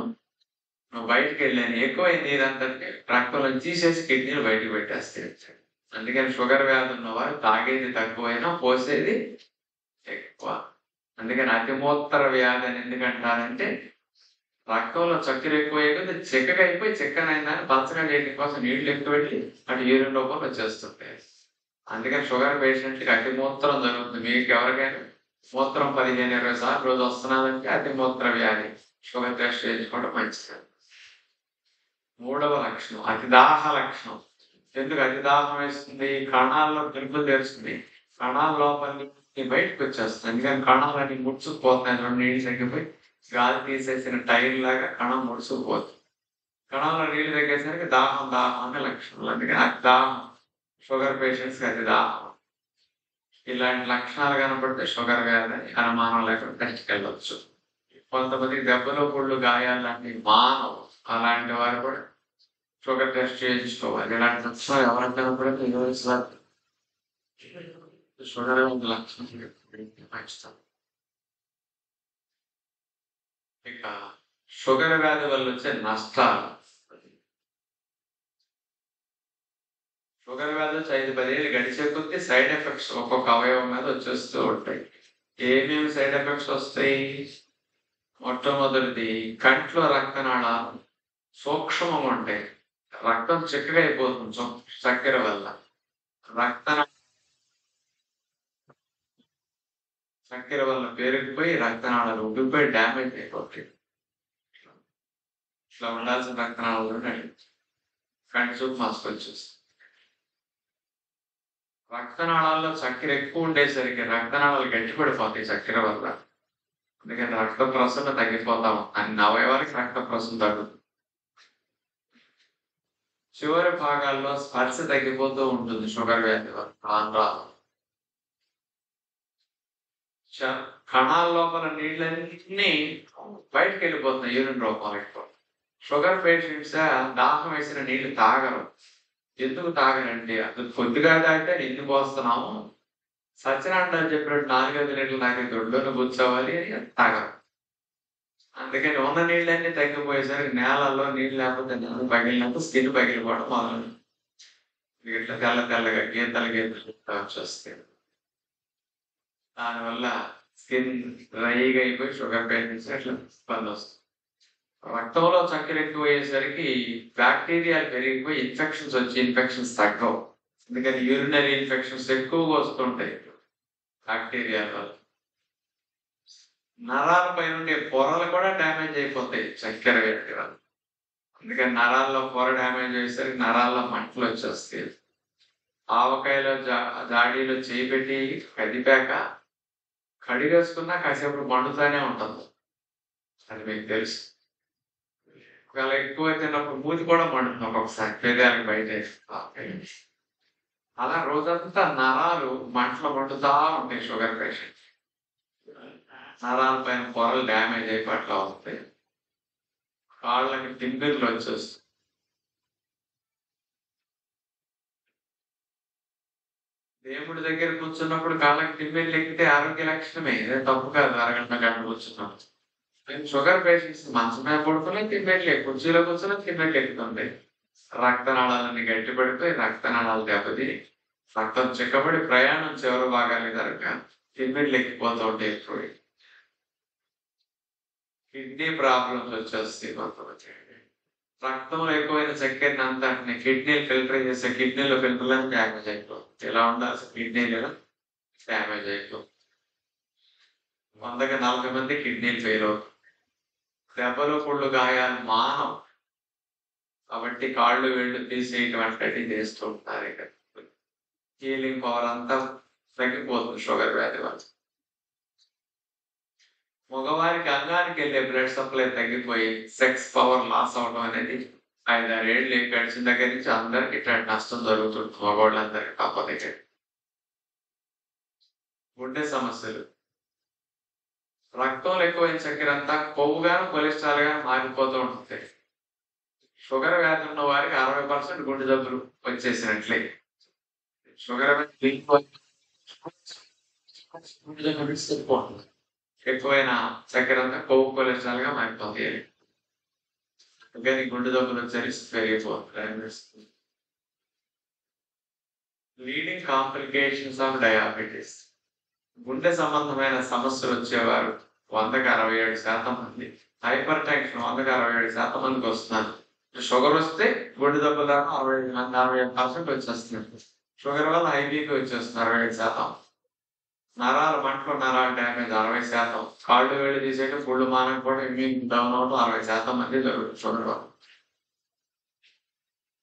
నువ్వు బయటకు వెళ్ళాను, ఎక్కువ నీరు అంతటి రక్తంలో తీసేసి కిడ్నీలు బయటకు పెట్టేస్తాయి. అందుకని షుగర్ వ్యాధి ఉన్నవారు తాగేది తక్కువైనా పోసేది ఎక్కువ. అందుకని అతిమూత్ర వ్యాధి అని ఎందుకంటారంటే రక్తంలో చక్కెర ఎక్కువ కొద్ది చిక్కగా అయిపోయి చిక్కనైందని పలచగా చేయడం కోసం నీళ్లు ఎక్కువ పెట్టి అటు యూరిన్ రూపంలో వచ్చేస్తుంటాయి. అందుకని షుగర్ పేషెంట్కి అతిమూత్రం జరుగుతుంది. మీకు ఎవరికైనా మూత్రం 15-20 సార్లు రోజు వస్తున్నదంటే అతిమూత్ర వ్యాధి. షుగర్ టెస్ట్ చేయించుకోవడం మంచిది. మూడవ లక్షణం అతిదాహ లక్షణం. ఎందుకు అతిదాహం వేస్తుంది? కణాల్లో గెలుపులు తెరుస్తుంది, కణాల లోపల బయటకు వచ్చేస్తుంది. అందుకని కణాలన్నీ ముడుచుకుపోతున్నాయి. నీళ్ళు తగ్గిపోయి గాలి తీసేసిన టైర్ లాగా కణం ముడుచుకుపోతుంది. కణంలో నీళ్లు తగ్గేసరికి దాహం అనే లక్షణాలు. అందుకని అతి దాహం షుగర్ పేషెంట్స్కి అతి దాహం. ఇలాంటి లక్షణాలు కనపడితే షుగర్ వ్యాధి అని అనుమానం లేకుండా టెస్ట్కి కొంతమందికి దెబ్బలు పుళ్ళు గాయాలు లాంటివి మానవు. అలాంటి వారు కూడా షుగర్ టెస్ట్ చేయించుకోవాలి. ఇలాంటి లక్షణాలు ఎవరైనా కనపడితే షుగర్ లక్షణం పెంచుతాం. ఇక షుగర్ వ్యాధి వల్ల వచ్చే నష్టాలు. షుగర్ వ్యాధి వచ్చి 5-10 ఏళ్ళు గడిచే కొద్దీ సైడ్ ఎఫెక్ట్స్ ఒక్కొక్క అవయవం మీద వచ్చేస్తూ ఉంటాయి. ఏమేమి సైడ్ ఎఫెక్ట్స్ వస్తాయి? మొట్టమొదటిది కంట్లో రక్తనాళాలు సూక్ష్మం ఉంటాయి. రక్తం చిక్కగా అయిపోతుంది చక్కెర వల్ల. చక్కెర వల్ల పేరుకుపోయి రక్తనాళాలు ఉబ్బిపోయి డ్యామేజ్ అయిపోతాయి. ఇట్లా ఉండాల్సిన రక్తనాళాలు కంటి చూపు మసుకొచ్చేస్తుంది. రక్తనాళాల్లో చక్కెర ఎక్కువ ఉండేసరికి రక్తనాళాలు గట్టిపడిపోతాయి చక్కెర వల్ల. అందుకని రక్త ప్రసరణ తగ్గిపోతాం. అన్ని అవయవాలకి రక్త ప్రసరణ తగ్గుతుంది. చివరి భాగాల్లో స్పర్శ తగ్గిపోతూ ఉంటుంది షుగర్ వ్యాధి వల్ల. ఆంధ్రాలు కణాల లోపల నీళ్ళన్నీ బయటకు వెళ్ళిపోతున్నాయి యూరిన్ రూపంలో. షుగర్ పేషెంట్స్ దాహం వేసిన నీళ్లు తాగరు. ఎందుకు తాగరండి? అది కొద్దిగా తాగితే నిండి పోస్తున్నాము, సత్యనారాయణ చెప్పినట్టు 4-5 లీటర్లు తాగే దొడ్లోనే కూర్చోవాలి అని తాగరు. అందుకని ఉన్న నీళ్ళన్నీ తగ్గిపోయేసరికి నేలల్లో నీళ్ళు లేకపోతే నేల పగిలినప్పుడు స్కిన్ పగిలిపోవడం మొదలు ఇట్లా తెల్లగా గీతలు వచ్చేస్తాయి. దానివల్ల స్కిన్ డ్రైగా అయిపోయి షుగర్ పేషెంట్స్ అట్లా ఇబ్బంది వస్తుంది. రక్తంలో చక్కెర ఎక్కువ అయ్యేసరికి బ్యాక్టీరియాలు పెరిగిపోయి ఇన్ఫెక్షన్స్ తగ్గవు. అందుకని యూరినరీ ఇన్ఫెక్షన్స్ ఎక్కువగా వస్తుంటాయి బ్యాక్టీరియా వల్ల. నరాల పైన ఉండే పొరలు కూడా డ్యామేజ్ అయిపోతాయి చక్కెర వ్యాధి వల్ల. అందుకని నరాల్లో పొర డ్యామేజ్ అయ్యేసరికి నరాల్లో మంటలు వచ్చేస్తాయి. ఆవకాయలో జాడీలో చేయి పెట్టి కదిపాక కడిగేసుకున్నా కాసేపు మండుతానే ఉంటుంది. అది మీకు తెలుసు. ఒకవేళ ఎక్కువ తిన్నప్పుడు మూతి కూడా మండుతుంది ఒక్కొక్కసారి, పెదాలకు బయట. అలా రోజంతా నరాలు మండుతా ఉంటాయి షుగర్ పేషెంట్. నరాల పైన పొరలు డ్యామేజ్ అయిపోయి అట్లా వస్తాయి. కాళ్ళకి తిమ్మిర్లు వచ్చేస్తాయి. దేవుడి దగ్గర కూర్చున్నప్పుడు కాళ్ళకి తిమ్మిర్లు ఎక్కితే ఆరోగ్య లక్షణమే, తప్పు కాదు. అరగంట గంట కూర్చున్నప్పుడు షుగర్ పేషెంట్స్ మంచం మీద పడుకునే తిమ్మిర్లు, కుర్చీలో కూర్చున్న తిమ్మిర్లు ఎక్కుతుంటాయి. రక్తనాళాలన్నీ గట్టిపడిపోయి రక్తనాళాలు దెబ్బతిని రక్తం చిక్కబడి ప్రయాణం చివరి భాగాలు జరగక తిమ్మిర్లు ఎక్కిపోతూ ఉంటాయి. ఎప్పుడు కిడ్నీ ప్రాబ్లమ్స్ వచ్చేస్తాయి. కొంతమంది రక్తంలో ఎక్కువైన చక్కెరని అంతటిని కిడ్నీలు ఫిల్టర్ చేస్తే కిడ్నీలో ఫిల్టర్లను డ్యామేజ్ అయిపోతుంది. ఇలా ఉండాల్సిన కిడ్నీలు డ్యామేజ్ అయిపోతుంది. 100కి 40 మంది కిడ్నీలు ఫెయిల్ అవుతుంది. దెబ్బలు పుళ్ళు గాయాలు మానవు కాబట్టి కాళ్ళు వేళ్ళు తీసేయటం అట్లాంటివి చేస్తూ ఉంటారు. ఇక హీలింగ్ పవర్ అంతా తగ్గిపోతుంది షుగర్ వ్యాధి వల్ల. మగవారికి అంగానికి వెళ్ళే బ్లడ్ సప్లై తగ్గిపోయి సెక్స్ పవర్ లాస్ అవడం అనేది 5-6 ఏళ్ళు గడిచిన దగ్గర నుంచి అందరికి ఇట్లాంటి నష్టం జరుగుతుంది. మగవాళ్ళందరికీ కాకపోతే గుండె సమస్యలు, రక్తంలో ఎక్కువైన చక్కెర అంతా కొవ్వుగాను కొలెస్ట్రాల్ గా మారిపోతూ ఉంటుంది. షుగర్ వ్యాధి ఉన్న వారికి 60% గుండె జబ్బులు వచ్చేసినట్లే. షుగర్ ఎక్కువైన చక్కెర అంతా కొవ్వు కొలెస్ట్రాల్ గా మారిపోతుంది. అందుకని గుండె జబ్బులు వచ్చే రిస్క్ పెరిగిపోతుంది. లీడింగ్ కాంప్లికేషన్స్ ఆఫ్ డయాబెటీస్, గుండె సంబంధమైన సమస్యలు వచ్చేవారు 100-67% మంది, హైపర్ టెన్షన్ 100-67% మందికి వస్తున్నారు. షుగర్ వస్తే గుండె జబ్బుల దాకా 65% వచ్చేస్తున్నారు. షుగర్ వల్ల హైబీపీ వచ్చేస్తుంది 65%. నరాలు మంటలు, నరాలు డ్యామేజ్ 60%. కాళ్ళు వేళ్ళు తీసేట ఫుడ్ మానం కూడా ఇమ్యూన్ డౌన్ అవడం 60% మంది జరుగుతుంది షుగర్ వల్ల.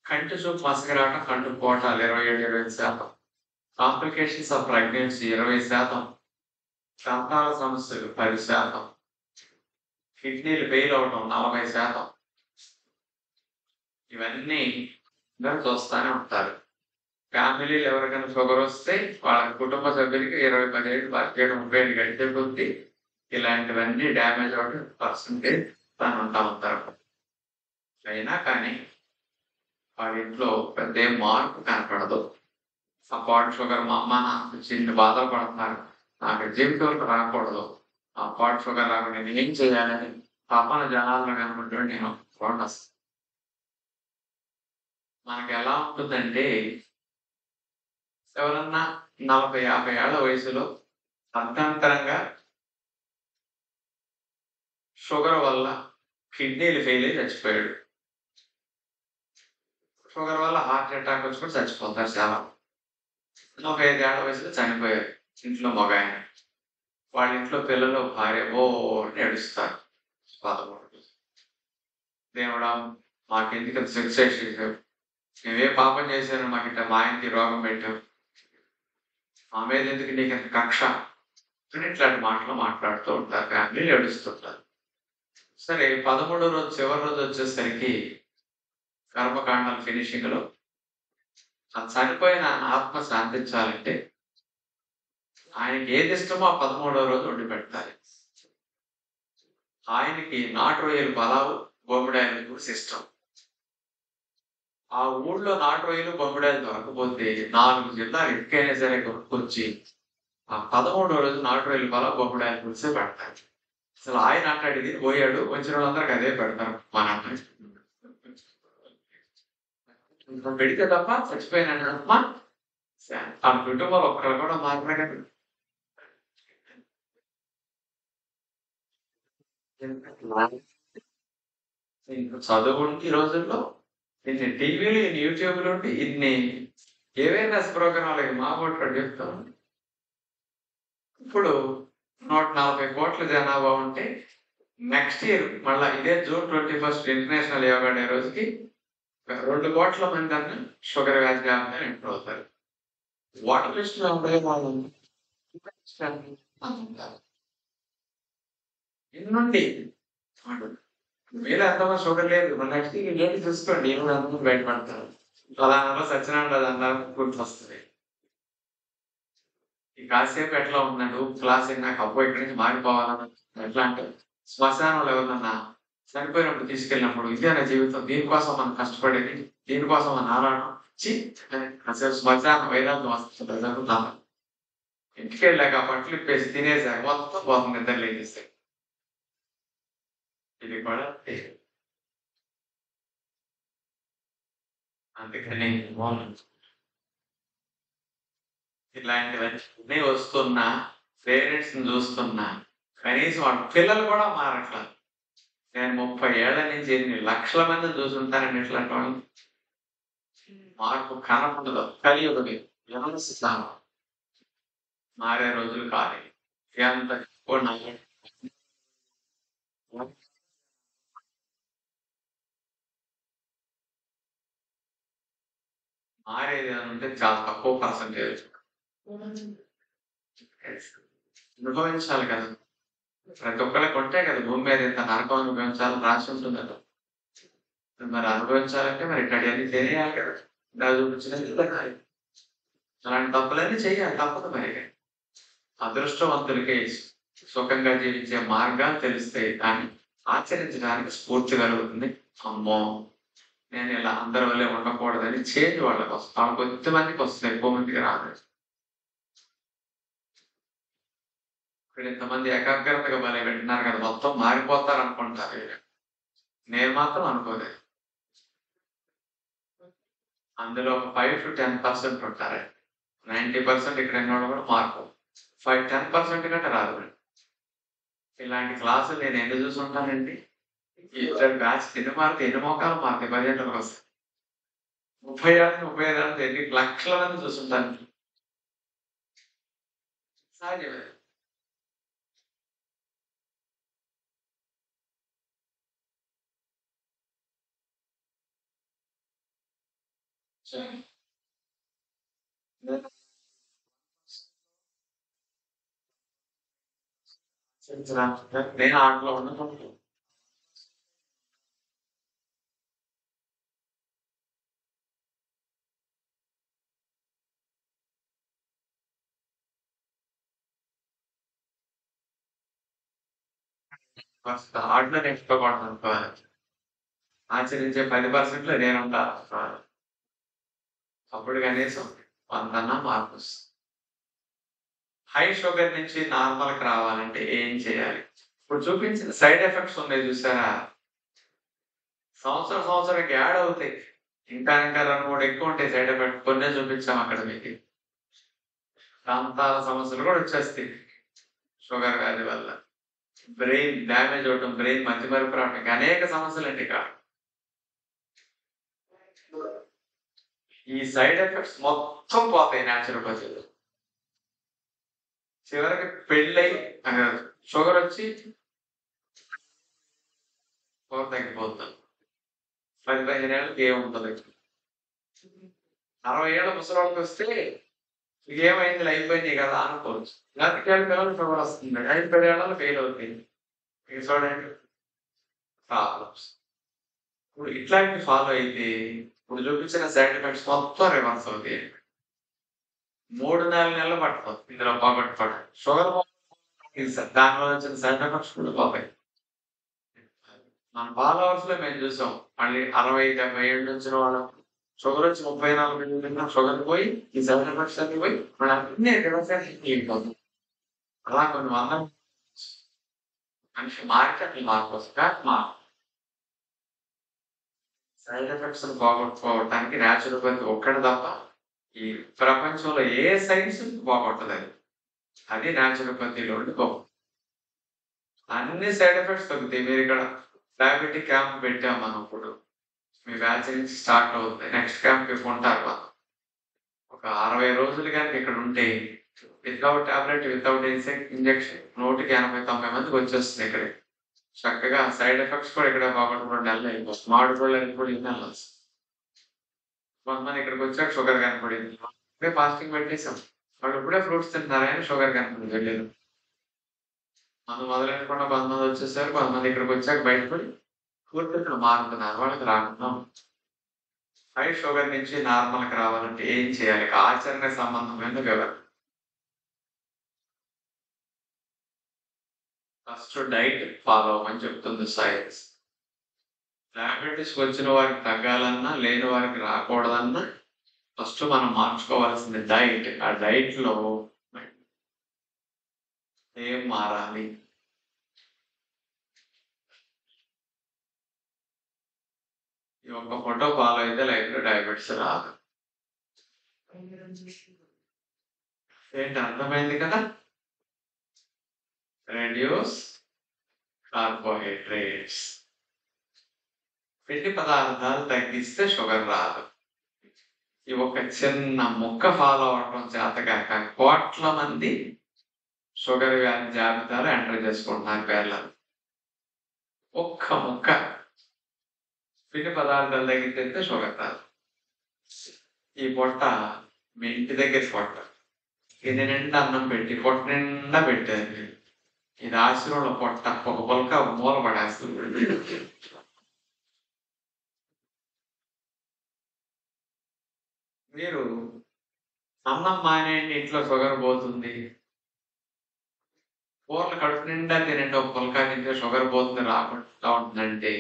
కంటి చూపు మసకరాటం, కంటి పోటాలు 27-28%. Complications of pregnancy 20%. దంతాల సమస్యలు 10%. కిడ్నీలు ఫెయిల్ అవడం 40%. ఇవన్నీ అందరూ చూస్తూనే ఉంటారు. ఫ్యామిలీలు ఎవరికైనా షుగర్ వస్తే వాళ్ళ కుటుంబ సభ్యులకి 20-10 ఏళ్ళు, 10 ఏళ్ళు, 30 ఏళ్ళు గడిచే కొద్దీ ఇలాంటివన్నీ డ్యామేజ్ అవ్వడం పర్సెంటేజ్ తను ఉంటా ఉంటారు. అయినా కానీ వాళ్ళ ఇంట్లో పెద్ద మార్పు కనపడదు. సపోర్ట్ షుగర్ మా అమ్మ నాకు చిన్న బాధలు పడుతున్నారు, నాకు జీవితంలో రాకూడదు, ఆ పాట్ షుగర్ రాకుండా నేను ఏం చేయాలని తపన జనాల్లో కనుకుంటూ నేను చూడస్. మనకి ఎలా ఉంటుందంటే ఎవరన్నా 40-50 ఏళ్ల వయసులో అర్థాంతరంగా షుగర్ వల్ల కిడ్నీలు ఫెయిల్ అయి చచ్చిపోయాడు. షుగర్ వల్ల హార్ట్ అటాక్ వచ్చి కూడా చచ్చిపోతారు చాలా. 45 ఏళ్ల వయసులో చనిపోయారు ఇంట్లో మగ ఆయన. వాళ్ళ ఇంట్లో పిల్లలు భార్య ఏడుస్తారు. 13 దేవుడా మాకెందుకు శిక్ష చేసావు, మేమే పాపం చేశాను, మాకు ఇట్లా మా ఆయనకి రోగం పెట్టావు, మా మీద ఎందుకు నీకు ఎంత కక్ష అని ఇట్లాంటి మాటలు మాట్లాడుతూ ఉంటారు. ఫ్యామిలీలు ఏడుస్తుంటారు. సరే 13వ రోజు చివరి రోజు వచ్చేసరికి కర్మకాండాల ఫినిషింగ్ లో ఆ చనిపోయిన ఆత్మ శాంతించాలంటే ఆయనకి ఏది ఇష్టమో ఆ 13వ రోజు వండి పెట్టాలి. ఆయనకి నాటు రొయ్యలు పలావు, బొమ్మిడాయలు కూడా ఇష్టం. ఆ ఊళ్ళో నాటు రొయ్యలు, బొమ్మిడాయలు దొరకపోతే 4 జిల్లాలు ఎక్కైనా సరే కొనుక్కొచ్చి ఆ 13వ రోజు నాటు రొయ్యలు పలావు, బొమ్మిడాయలు పులిసే పెడతారు. అసలు ఆయన అట్లాంటిది పోయాడు, వచ్చిన వాళ్ళందరికి అదే పెడతారు. మన పెడితే తప్ప చచ్చిపోయిన ఆత్మ తన కుటుంబాలు ఒక్కరు కూడా మాత్రమే కదా. చదువు ఈ రోజుల్లో ఇన్ని టీవీలు, ఇన్ని యూట్యూబ్లు ఉండి, ఇన్ని అవేర్నెస్ ప్రోగ్రాంలు మా ఓట్లు చెప్తాం. ఇప్పుడు 140 కోట్ల జనాభా ఉంటే నెక్స్ట్ ఇయర్ మళ్ళా ఇదే జూన్ 21 ఇంటర్నేషనల్ యోగా డే రోజుకి 2 కోట్ల మంది అన్న షుగర్ వ్యాధి వ్యాప్తి ఎంటర్ అవుతారు. వాటర్ లిస్ట్ లో ఉండే వాళ్ళు ఎన్నుండి మీరు ఎంతమంది షుగర్ లేదు, నెక్స్ట్ ఏంటి చూసుకోండి, ఎంతమంది బయటపడతారు. ప్రధానంలో సత్యనారాయణ అన్నారు గుర్తొస్తుంది. ఈ కాసేపు ఎట్లా ఉన్నాడు క్లాస్ నాకు అబ్బో ఇక్కడి నుంచి మారిపోవాలన్న ఎట్లా అంటే శ్మశానంలో ఎవరన్నా చనిపోయినప్పుడు తీసుకెళ్ళినప్పుడు ఇదే నా జీవితం, దీనికోసం మనం కష్టపడేది, దీనికోసం మనం ఆరాటం అసలు శ్మశానం వైరాగ్యం వస్తుంది జరుగుతాను. ఇంటికి వెళ్ళాక పట్లు ఇప్పేసి తినేసాక మొత్తం పోతుంది, నిద్ర లేచేస్తే. ఇది కూడా అందుకని ఇలాంటివన్నీ వస్తున్నా, పేరెంట్స్ ని చూస్తున్నా, కనీసం వాళ్ళ పిల్లలు కూడా మారట్లేదు. నేను 30 ఏళ్ల నుంచి ఎన్ని లక్షల మంది చూసుంటానని ఇట్లాంటి వాళ్ళు మార్పు కనపడదు. కలియుగది స్థానం మారే రోజులు కాదు. ఎంత మారేది అంటే చాలా తక్కువ పర్సంటేజ్ అనుభవించాలి కదా. ప్రతి ఒక్కళ్ళకి ఉంటే కదా భూమి మీద ఇంత నరకం అనుభవించాలని రాసి ఉంటుంది కదా. మరి అనుభవించాలంటే మరి ఇట్లాంటివన్నీ తెలియాలి కదా. ఇలా చూపించినది తినాలి. అలాంటి తప్పులన్నీ చేయాలి, తప్పదు మరి. అదృష్టవంతులకే సుఖంగా జీవించే మార్గాలు తెలుస్తాయి, దాన్ని ఆచరించడానికి స్ఫూర్తి కలుగుతుంది. అమ్మో, నేను ఇలా అందరి వల్లే ఉండకూడదని చేంజ్ వాళ్ళకి వస్తుంది. వాళ్ళ కొద్ది మందికి వస్తుంది, ఎక్కువ మందికి రాదు. ఇక్కడ ఇంతమంది ఏకాగ్రతగా భలే వింటున్నారు కదా, మొత్తం మారిపోతారు అనుకుంటారు. నేను మాత్రం అనుకోలేదు. అందులో ఒక 5 to 10% ఉంటారు. 90% ఇక్కడ ఎన్నోళ్ళు కూడా మార్పు. 5-10% కంటే రాదు. ఇలాంటి క్లాసులు నేను ఎన్ని చూసుంటానండి. ఇద్దరు బ్యాచ్ ఎన్ని మారితే ఎన్ని మోకాలు మారుతాయి 10 గంటలకు వస్తాయి. 30 ఏళ్ళు 35 ఏళ్ళు ఎన్ని లక్షల మంది చూసుంటాను. సాధ్యమే. నేను ఆటలో ఉండను. ఫస్ట్ ఆటలో నేర్చుకోకూడదు అనుకోవాలి. ఆచరించే 10%లో నేను ఉంటాను. అప్పుడు కనీసం 100 మార్పు వస్తుంది. హై షుగర్ నుంచి నార్మల్కి రావాలంటే ఏం చేయాలి? ఇప్పుడు చూపించిన సైడ్ ఎఫెక్ట్స్ ఉన్నాయి చూసారా, సంవత్సరానికి యాడ్ అవుతాయి. ఇంకా 2-3 ఎక్కువ ఉంటాయి సైడ్ ఎఫెక్ట్. కొన్నే చూపించాం అక్కడ మీకు. దంతాల సమస్యలు కూడా వచ్చేస్తాయి షుగర్ వ్యాధి వల్ల. బ్రెయిన్ డ్యామేజ్ అవటం, బ్రెయిన్ మతిమరుపు రావటం, ఇంకా అనేక సమస్యలు అండి. ఇక్కడ ఈ సైడ్ ఎఫెక్ట్స్ మొత్తం పోతాయి న్యాచురోపతిలో. చివరికి పెళ్ళై షుగర్ వచ్చి తగ్గిపోతుంది. 10-15 ఏళ్ళకి ఏముంటుంది. 60 ఏళ్ళ ముసలికి వస్తే ఏమైంది అయిపోయింది కదా అనుకోవచ్చు. 40 ఏళ్ళ పిల్లలు షుగర్ వస్తుంది, 5-10 ఏళ్ళలో ఫెయిల్ అవుతాయి. ఇక చూడండి ప్రాబ్లమ్స్. ఇప్పుడు ఇట్లాంటి ఫాలో అయితే ఇప్పుడు చూపించిన సైడ్ ఎఫెక్ట్స్ మొత్తం రివర్స్ అవుతాయి. 3-4 నెలలు పడుతుంది ఇందులో పోగొట్టుకోవడం. షుగర్ దానివల్ల వచ్చిన సైడ్ ఎఫెక్ట్స్ కూడా పోతాయి. మన ఫాలోవర్స్ లో మేము చూసాం, మళ్ళీ 60-70 ఏళ్ళు వచ్చిన వాళ్ళకు షుగర్ వచ్చి 30-40 ఏళ్ళు షుగర్ పోయి ఈ సైడ్ ఎఫెక్ట్స్ అన్ని పోయి మన అన్ని రివర్స్ అయిపోతుంది. అలా కొన్ని వందల మనిషి మారితే అట్లా మార్పు వస్తుంది. సైడ్ ఎఫెక్ట్స్ పోగొట్టుకోవడానికి న్యాచురోపతి ఒక్కటి తప్ప ఈ ప్రపంచంలో ఏ సైన్స్ పోగొట్టదు. అది న్యాచురోపతిలో గొప్ప. అన్ని సైడ్ ఎఫెక్ట్స్ తగ్గుతాయి. మీరు ఇక్కడ డయాబెటిక్ క్యాంప్ పెట్టాం మనం. ఇప్పుడు మీ బ్యాచ్ నుంచి స్టార్ట్ అవుతుంది. నెక్స్ట్ క్యాంప్ ఉంటారు మనం. ఒక 60 రోజులు కనుక ఇక్కడ ఉంటే వితౌట్ టాబ్లెట్, వితౌట్ ఇంజెక్షన్ 180-90 మందికి వచ్చేస్తుంది. ఇక్కడ చక్కగా సైడ్ ఎఫెక్ట్స్ కూడా ఇక్కడ బాగుంటుంది. 2 నెలలు అయిపోతుంది. మామిడి కూడా 2 నెలలు వస్తుంది. కొంతమంది ఇక్కడికి వచ్చాక షుగర్ కనపడింది, ఇప్పుడే ఫాస్టింగ్ పెట్టేసాం, వాళ్ళు ఇప్పుడే ఫ్రూట్స్ తింటున్నారని షుగర్ కనపడింది. వెళ్ళలేదు మనం మొదలెట్టకుండా కొంతమంది వచ్చేసారు. కొంతమంది ఇక్కడికి వచ్చాక బయటపడి పూర్తిగా మారుతున్నారు, వాళ్ళకి రాకుండా. హై షుగర్ నుంచి నార్మల్కి రావాలంటే ఏం చేయాలి? ఆచరణ సంబంధమైన వివరణ. ఫస్ట్ డైట్ ఫాలో అవ్వమని చెప్తుంది సైన్స్. డయాబెటీస్ వచ్చిన వారికి తగ్గాలన్నా, లేని వారికి రాకూడదన్నా ఫస్ట్ మనం మార్చుకోవాల్సింది డైట్. ఆ డైట్ లో ఏం మారాలి? ఈ ఒక్క ఫోటో ఫాలో అయితే లైఫ్ లో డయాబెటీస్ రాదు. ఏంటి అర్థమైంది కదా? రెడ్యూస్ కార్బోహైడ్రేట్స్, పిండి పదార్థాలు తగ్గిస్తే షుగర్ రాదు. ఈ ఒక చిన్న ముక్క ఫాలో అవడం చేతగాక కోట్ల మంది షుగర్ వ్యాధి జాబితాలో ఎంటర్ చేసుకుంటున్నారు పేర్లను. ఒక్క ముక్క పిండి పదార్థాలు తగ్గితే షుగర్ రాదు. ఈ పొట్ట మీ ఇంటి దగ్గర పొట్ట, ఇది నిండా అన్నం పెట్టి పొట్ట నిండా పెట్టారు. ఇది ఆశ్రమంలో పొట్ట ఒక పొలక మూల పడేస్తుంది. మీరు అన్నం మానేయండి, ఇంట్లో షుగర్ పోతుంది. కూరలు కడుపు నిండా తినండి, ఒక పుల్కా తింటే షుగర్ పోతుంది రాకుండా ఉంటుందంటే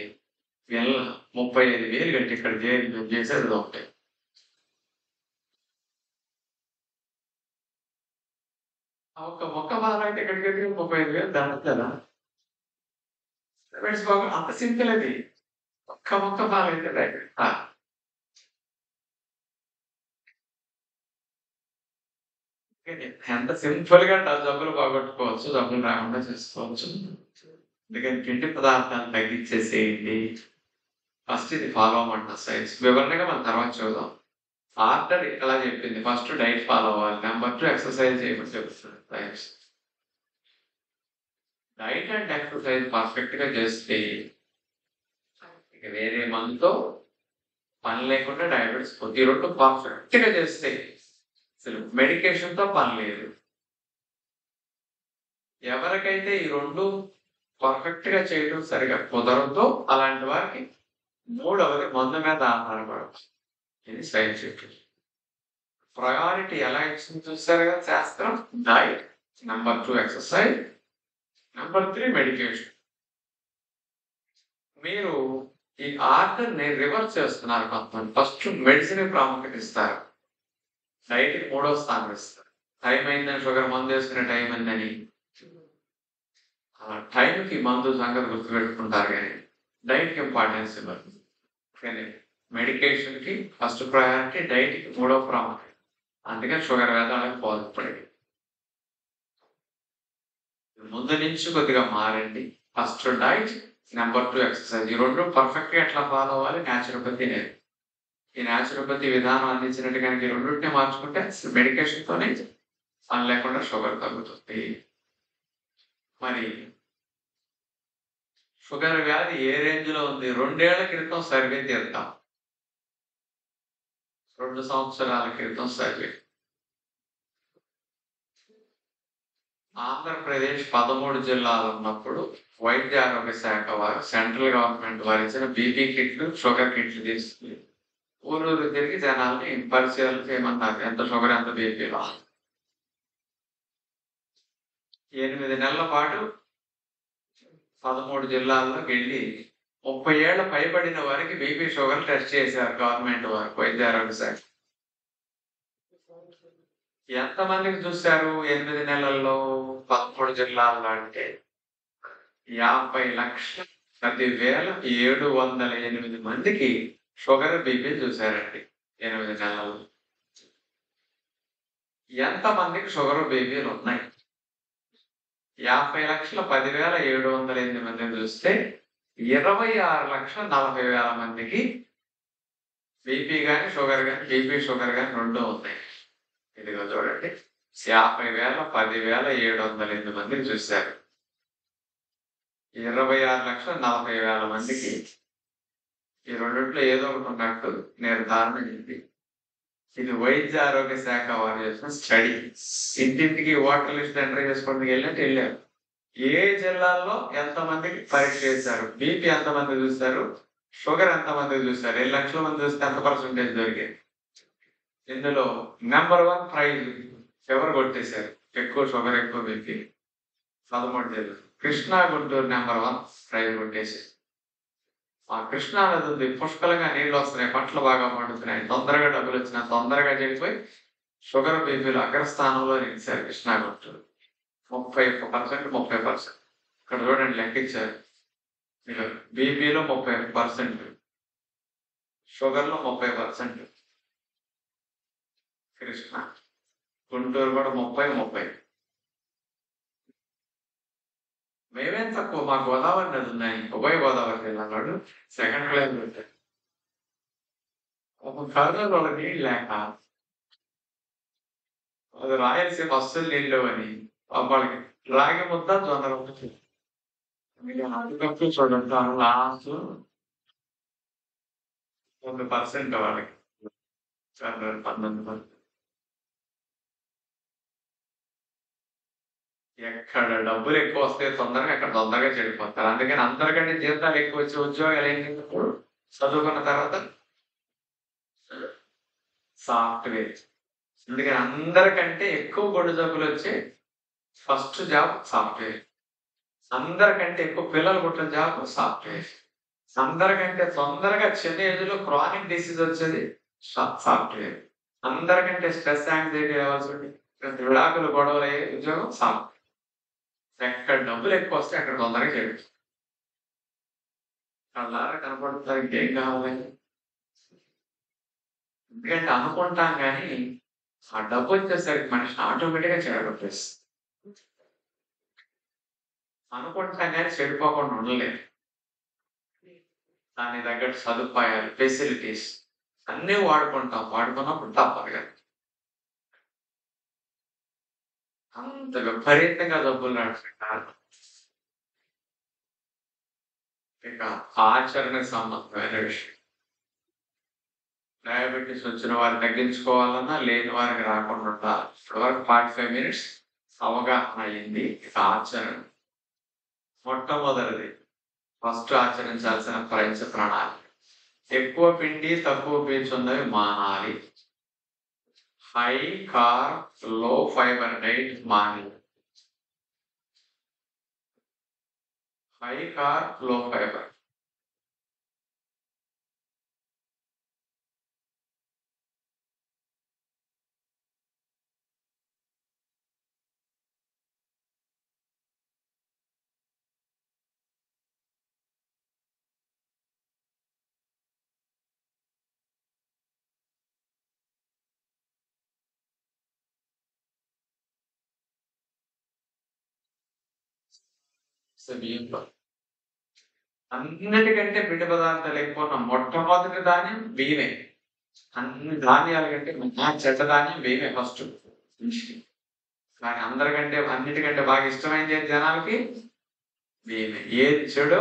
వీళ్ళ 35,000 కట్టి ఇక్కడ చేసేది ఒకటే. ఒక్క మొక్క బాగా అయితే ఇక్కడికి 35,000 దాంట్లో అంత సింపుల్ అది. ఒక్క మొక్క బాగా అయితే ఎంత సింపుల్ గా జబ్బులు పోగొట్టుకోవచ్చు, జబ్బులు రాకుండా చేసుకోవచ్చు. అందుకని పిండి పదార్థాలు తగ్గించేసేయండి. ఫస్ట్ ఇది ఫాలో అవ్వమంటున్నా సైన్స్ వివరణగా మనం తర్వాత చూద్దాం. ఆర్డర్ ఎలా చెప్పింది, ఫస్ట్ డైట్ ఫాలో అవ్వాలి, నెంబర్ 2 ఎక్సర్సైజ్ చేయమని చెప్తుంది science. Diet and exercise perfect గా చేస్తే ఇక వేరే మందుతో పని లేకుండా డయాబెటీస్ పోతే, ఈ రెండు పర్ఫెక్ట్ గా చేస్తే అసలు మెడికేషన్ తో పని లేదు. ఎవరికైతే ఈ రెండు పర్ఫెక్ట్ గా చేయడం సరిగా కుదరదో అలాంటి వారికి మూడవది మందు మీద ఆధారపడవచ్చు. ఇది సైంటిఫిక్ ప్రయారిటీ ఎలా ఇచ్చింది చూసారు కదా శాస్త్రం. Diet, number 2 exercise, number 3 medication. మీరు ఈ ఆర్డర్ ని రివర్స్ చేస్తున్నారు. కొంతమంది ఫస్ట్ మెడిసిన్ ప్రాముఖ్యత ఇస్తారు, డైట్ కి 3వ స్థానం ఇస్తారు. టైం అయిందని షుగర్ మందు వేసుకునే టైం అయిందని టైంకి మందు సంగతి గుర్తుపెట్టుకుంటారు, కానీ డైట్ కి ఇంపార్టెన్స్ ఇవ్వరు. కానీ మెడికేషన్ కి ఫస్ట్ ప్రయారిటీ, డైట్ కి 3వ ప్రాముఖ్యత. అందుకని షుగర్ వేదాలకు పాల్పడేది. ముందు నుంచి కొద్దిగా మారండి. First diet, number 2 exercise. ఈ రెండు పర్ఫెక్ట్ గా ఎట్లా ఫాలో అవ్వాలి, న్యాచురోపతి లేదు. ఈ న్యాచురోపతి విధానం అందించినట్టు కనుక ఈ రెండింటిని మార్చుకుంటే మెడికేషన్ తోనే పని లేకుండా షుగర్ తగ్గుతుంది. మరి షుగర్ వ్యాధి ఏ రేంజ్ లో ఉంది? 2 ఏళ్ల క్రితం సర్వే తీద్దాం, 2 సంవత్సరాల క్రితం సర్వే. ఆంధ్రప్రదేశ్ 13 జిల్లాలు ఉన్నప్పుడు వైద్య ఆరోగ్య శాఖ వారు సెంట్రల్ గవర్నమెంట్ వారు ఇచ్చిన బీపీ కిట్లు, షుగర్ కిట్లు తీసుకుని ఊరూరు తిరిగి జనాల్ని పరిశీలన చేయమన్నారు. ఎంత షుగర్, ఎంత బీపీలో. 8 నెలల పాటు 13 జిల్లాల్లో వెళ్ళి 30 ఏళ్ల పైబడిన వారికి బీపీ షుగర్ టెస్ట్ చేశారు గవర్నమెంట్ వారు, వైద్య ఆరోగ్య శాఖ. ఎంతమందికి చూశారు 8 నెలల్లో 13 జిల్లాల్లో అంటే 50,10,708 మందికి షుగర్, బీపీ చూశారండి 8 నెలల్లో. ఎంతమందికి షుగర్, బీపీలు ఉన్నాయి? 50,10,708 మందిని చూస్తే 26,40,000 మందికి బీపీ కానీ షుగర్ కానీ, బీపీ షుగర్ కానీ రెండూ ఉన్నాయి. ఇదిగో చూడండి, 50,10,708 మందిని చూశారు. 26,40,000 మందికి ఈ రెండింటిలో ఏదో ఒకటి ఉన్నట్టు నిర్ధారణ అయింది. ఇది వైద్య ఆరోగ్య శాఖ వారు చేసిన స్టడీ. ఇంటింటికి ఓటర్ లిస్ట్ ఎంటర్ చేసుకోవడానికి వెళ్ళారు. ఏ జిల్లాల్లో ఎంతమందికి పరీక్ష చేశారు, బీపీ ఎంతమంది చూశారు, షుగర్ ఎంతమంది చూశారు, 7 లక్షల మంది చూస్తే ఎంత పర్సెంటేజ్ దొరికింది. ఇందులో నెంబర్ 1 ప్రైజ్ ఎవరు కొట్టేశారు? ఎక్కువ షుగర్, ఎక్కువ బీపీ 13 జిల్లాలు. కృష్ణా, గుంటూరు నెంబర్ 1 ప్రైజ్ కొట్టేసి. ఆ కృష్ణా నది ఉంది, పుష్కలంగా నీళ్ళు వస్తున్నాయి, పంటలు బాగా పండుతున్నాయి, తొందరగా డబ్బులు వచ్చినా తొందరగా చెడిపోయి షుగర్, బీపీలు అగ్రస్థానంలో నిలిచారు కృష్ణా, గుంటూరు. 30%, 30%. ఇక్కడ చూడండి లెక్కించారు. బీపీలో 30%, షుగర్ లో 30%. కృష్ణ, గుంటూరు కూడా 30. మేమేం తక్కువ, మా గోదావరి నది ఉన్నాయి, ఉభయ గోదావరి జిల్లాలో సెకండ్ ప్లేస్ పెట్టారు. ఒక కర్నూలు వాళ్ళ నీళ్ళు లేక అది రాయలసీమ అస్సలు నీళ్ళు అని వాళ్ళకి రాగి ముద్ద, జొన్న రొట్టె చూడండి. లాస్ట్ 9% వాళ్ళకి, 19%. ఎక్కడ డబ్బులు ఎక్కువ వస్తే తొందరగా అక్కడ తొందరగా చెడిపోతారు. అందుకని అందరికంటే జీతాలు ఎక్కువ వచ్చే ఉద్యోగాలు ఏంటి ఇప్పుడు చదువుకున్న తర్వాత సాఫ్ట్వేర్. అందుకని అందరికంటే ఎక్కువ గొడ్డు జబ్బులు వచ్చే ఫస్ట్ జాబ్ సాఫ్ట్వేర్. అందరికంటే ఎక్కువ పిల్లలు పుట్టిన జాబ్ సాఫ్ట్వేర్. అందరికంటే తొందరగా చిన్న ఏజ్ లో క్రానిక్ డిసీజ్ వచ్చేది సాఫ్ట్వేర్. అందరికంటే స్ట్రెస్ యాంగ్జైటీ లెవెల్స్ విడాకులు గొడవలు అయ్యే ఉద్యోగం సాఫ్ట్వేర్. ఎక్కడ డబ్బులు ఎక్కువ వస్తే అక్కడ తొందరగా చేయవచ్చు. కళ్ళారా కనపడుతుంది, ఇంకేం కావాలి. ఎందుకంటే అనుకుంటాం కానీ ఆ డబ్బు వచ్చేసరికి మనిషిని ఆటోమేటిక్గా చెడగొట్టేస్తుంది. అనుకుంటాం కానీ చెడిపోకుండా ఉండలేదు. దాని తగ్గట్టు సదుపాయాలు, ఫెసిలిటీస్ అన్నీ వాడుకుంటాం. వాడుకున్నప్పుడు తప్పదు కదా. అంత విపరీతంగా డబ్బులు రాడుతున్నారు. ఇక ఆచరణకు సంబంధమైన విషయం. డయాబెటీస్ వచ్చిన వారిని తగ్గించుకోవాలన్నా లేని వారికి రాకుండా ఉండాలి. ఇప్పటివరకు 45 minutes అవగాహన అయింది. ఇక ఆచరణ. మొట్టమొదటిది ఫస్ట్ ఆచరించాల్సిన పరీక్ష ప్రణాళిక. ఎక్కువ పిండి తక్కువ పీచు ఉన్నవి మానాలి. హై కార్బ్ లో ఫైబర్ డైట్ మాని. హై కార్బ్ లో ఫైబర్. బియ్యంలో అన్నిటికంటే పిండి పదార్థాలు ఎక్కువ ఉన్న మొట్టమొదటి ధాన్యం బియ్యమే. అన్ని ధాన్యాల కంటే చెడ్డ ధాన్యం బియ్యమే ఫస్ట్. కానీ అందరికంటే అన్నిటికంటే బాగా ఇష్టమైంది జనాలకి బియ్యమే. ఏది చెడో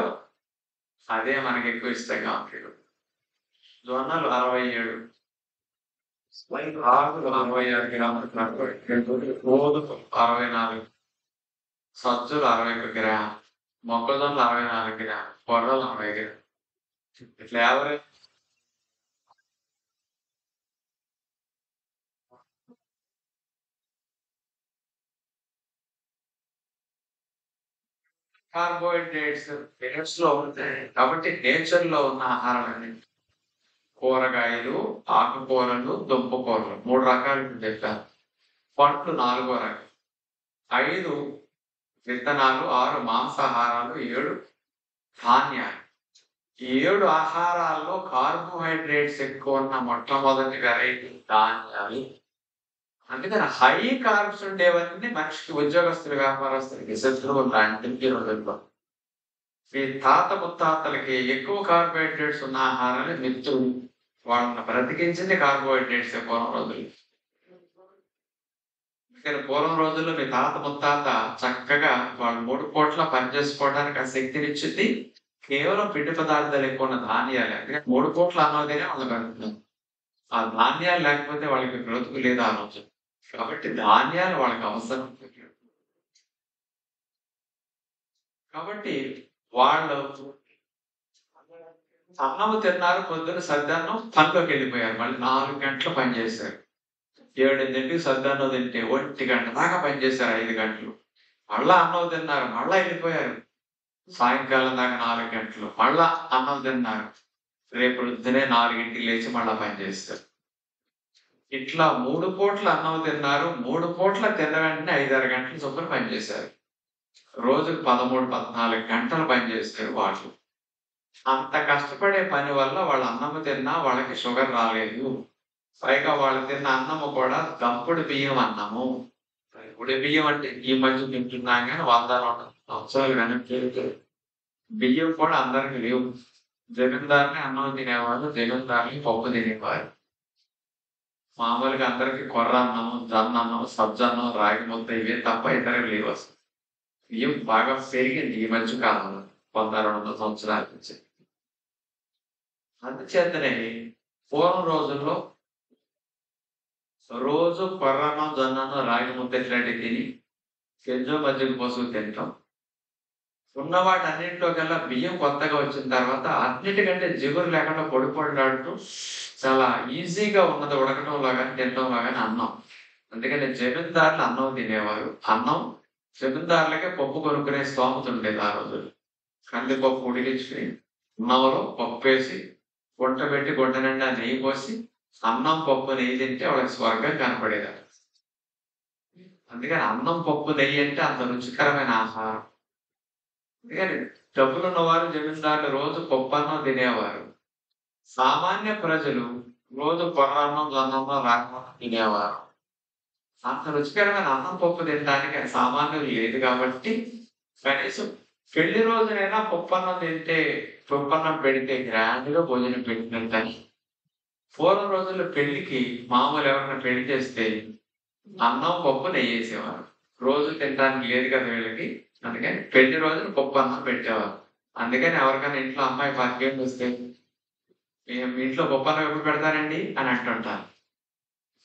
అదే మనకి ఎక్కువ ఇష్టంగా ఉంటుంది. జొన్నలు 67, రాగులు 66 గ్రాములు, గోధుమలు 64, సజ్జలు 61 గ్రాములు, మొక్కజొన్నలు 64 గ్రాములు, కొర్రలు 40 గ్రాములు. ఇట్లా యావరేజ్ కార్బోహైడ్రేట్స్ మినట్స్ లో ఉంటాయి. కాబట్టి నేచర్ లో ఉన్న ఆహారాలన్నీ కూరగాయలు, ఆకుకూరలు, దుంపకూరలు 3 రకాలు చెప్పారు. పండ్లు 4వ రకం. 5 విత్తనాలు, 6 మాంసాహారాలు, 7 ధాన్యాలు. 7 ఆహారాల్లో కార్బోహైడ్రేట్స్ ఎక్కువ ఉన్న మొట్టమొదటి వెరైటీ ధాన్యాలు. అందుకని హై కార్బ్స్ ఉండేవన్నీ మనిషికి, ఉద్యోగస్తులు, వ్యాపారస్తులకి శత్రువులు లాంటి రోజుల్లో. ఈ తాత ముత్తాతలకి ఎక్కువ కార్బోహైడ్రేట్స్ ఉన్న ఆహారాలు మిత్రులు. వాళ్ళని బ్రతికించింది కార్బోహైడ్రేట్స్ పూర్వం రోజులు. పూర్వం రోజుల్లో మీ తాత ముత్తాత చక్కగా వాళ్ళు 3 పూట్ల పనిచేసుకోవడానికి ఆ శక్తినిచ్చింది కేవలం పిండి పదార్థాలు ఎక్కువ ఉన్న ధాన్యాలు. అందుకని 3 పూట్ల అన్నోదేనే వాళ్ళు బ్రతుకుతారు. ఆ ధాన్యాలు లేకపోతే వాళ్ళకి బ్రతుకు లేదు ఆ రోజు. కాబట్టి ధాన్యాలు వాళ్ళకి అవసరం. కాబట్టి వాళ్ళు అన్నము తిన్నారు, పొద్దున్న సద్దన్నం పనిలోకి వెళ్ళిపోయారు. మళ్ళీ 4 గంటలు పనిచేశారు. 7-8కి సద్దన్నం తింటే 1 గంట దాకా పనిచేశారు. 5 గంటలు. మళ్ళా అన్నం తిన్నారు, మళ్ళా వెళ్ళిపోయారు. సాయంకాలం దాకా 4 గంటలు మళ్ళా అన్నం తిన్నారు. రేపు పొద్దునే 4ంటికి లేచి మళ్ళా పనిచేస్తారు. ఇట్లా 3 పూట్ల అన్నం తిన్నారు. 3 పూట్ల తిన్న వెంటనే 5-6 గంటలు చొప్పున పనిచేశారు. రోజుకు 13-14 గంటలు పనిచేస్తారు వాళ్ళు. అంత కష్టపడే పని వల్ల వాళ్ళ అన్నము తిన్నా వాళ్ళకి షుగర్ రాలేదు. పైగా వాళ్ళు తిన్న అన్నము కూడా దంపుడు బియ్యం అన్నము. ఉడి బియ్యం అంటే ఈ మధ్య తింటున్నాం కానీ 100-200 సంవత్సరాలు వెనక్కి బియ్యం కూడా అందరికి లేవు. జమీందారుని అన్నం తినేవాళ్ళు, జమీందారుని పప్పు తినేవారు. మామూలుగా అందరికి కొర్ర అన్నం, జొన్న అన్నం, సజ్జ అన్నం, రాగి ముద్ద ఇవే తప్ప ఇతరులు లేవు. అసలు బియ్యం బాగా పెరిగింది ఈ మధ్య కాలంలో 100-200 సంవత్సరాల నుంచి. అందుచేతనే పూర్వం రోజుల్లో రోజు కొర్రన్నం, జొన్నన్నం, రాగి ముద్ద ఇట్లాంటివి తిని గెంజో మజ్జిగ పోసుకు తింటాం. ఉన్న వాటన్నిటిలో కల్లా బియ్యం కొత్తగా వచ్చిన తర్వాత అన్నిటికంటే జిగురు లేకుండా పొడి పొడిలాడుతూ చాలా ఈజీగా ఉన్నది ఉడకటంలో కానీ తినడంలో కానీ అన్నం. అందుకని జమీందారులు అన్నం తినేవారు. అన్నం జమీందారులకే పప్పు కొనుక్కునే స్తోమత ఉండేది ఆ రోజు. కందిపప్పు ఉడికించుకుని అన్నంలో పప్పు వేసి గుంట పెట్టి గుంట నిండా నెయ్యి పోసి అన్నం పప్పు నెయ్యి తింటే వాళ్ళకి స్వర్గం కనపడేది. అందుకని అన్నం పప్పు నెయ్యి అంటే అంత రుచికరమైన ఆహారం. అందుకని డబ్బులున్నవారు జమీందారులు రోజు పప్పు అన్నం తినేవారు. సామాన్య ప్రజలు రోజు కొర్రన్నం జొన్నన్నం రాకన్నం తినేవారు. అంత రుచికరమైన అన్నం పప్పు తినడానికి సామాన్యులు లేదు కాబట్టి కనీసం పెళ్లి రోజునైనా పప్పన్నం తింటే పప్పన్నం పెడితే గ్రాండ్గా భోజనం పెట్టినట్టని. పూర్వం రోజుల్లో పెళ్లికి మామూలు ఎవరైనా పెళ్లి చేస్తే అన్నం పప్పు నెయ్యి వేసేవారు. రోజు తినడానికి లేదు కదా వీళ్ళకి, అందుకని పెళ్లి రోజున పప్పు అన్నం పెట్టేవారు. అందుకని ఎవరికైనా ఇంట్లో అమ్మాయి పాతికేళ్ళు వస్తే మీ ఇంట్లో పప్పు అన్నం ఎప్పుడు పెడతారండి అని అంటుంటారు.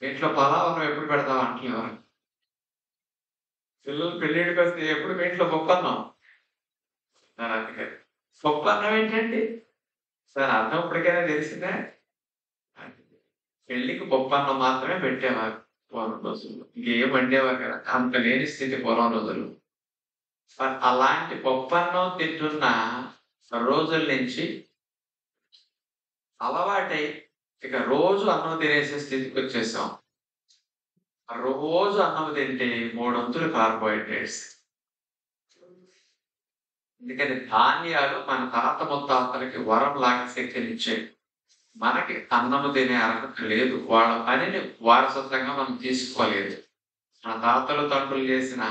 ఇంట్లో పలావ్ అన్నం ఎప్పుడు పెడతావు అంటే ఎవరు పిల్లలు పెళ్లిడికి వస్తే ఎప్పుడు మీ ఇంట్లో పప్పు అన్నం సార్. అందుకని పప్పు అన్నం ఏంటండి సార్, అన్నం ఇప్పటికైనా తెలిసిందే. పెళ్లికి పప్పు అన్నం మాత్రమే పెట్టేవారు పూర్వం రోజుల్లో. ఇంకేం వండేవారు కదా, అంత లేని స్థితి పూర్వం రోజులు. అలాంటి పప్పు అన్నం తింటున్న రోజుల నుంచి అలవాటై ఇక రోజు అన్నం తినేసే స్థితికి వచ్చేసాం. రోజు అన్నం తింటే 3 వంతులు కార్బోహైడ్రేట్స్. అందుకని ధాన్యాలు మన తాత ముత్తాతలకి వరం లాగా శక్తినిచ్చాయి. మనకి అన్నము తినే అర్హత లేదు. వాళ్ళ పనిని వారసత్వంగా మనం తీసుకోలేదు. మన తాతలు తండ్రులు చేసిన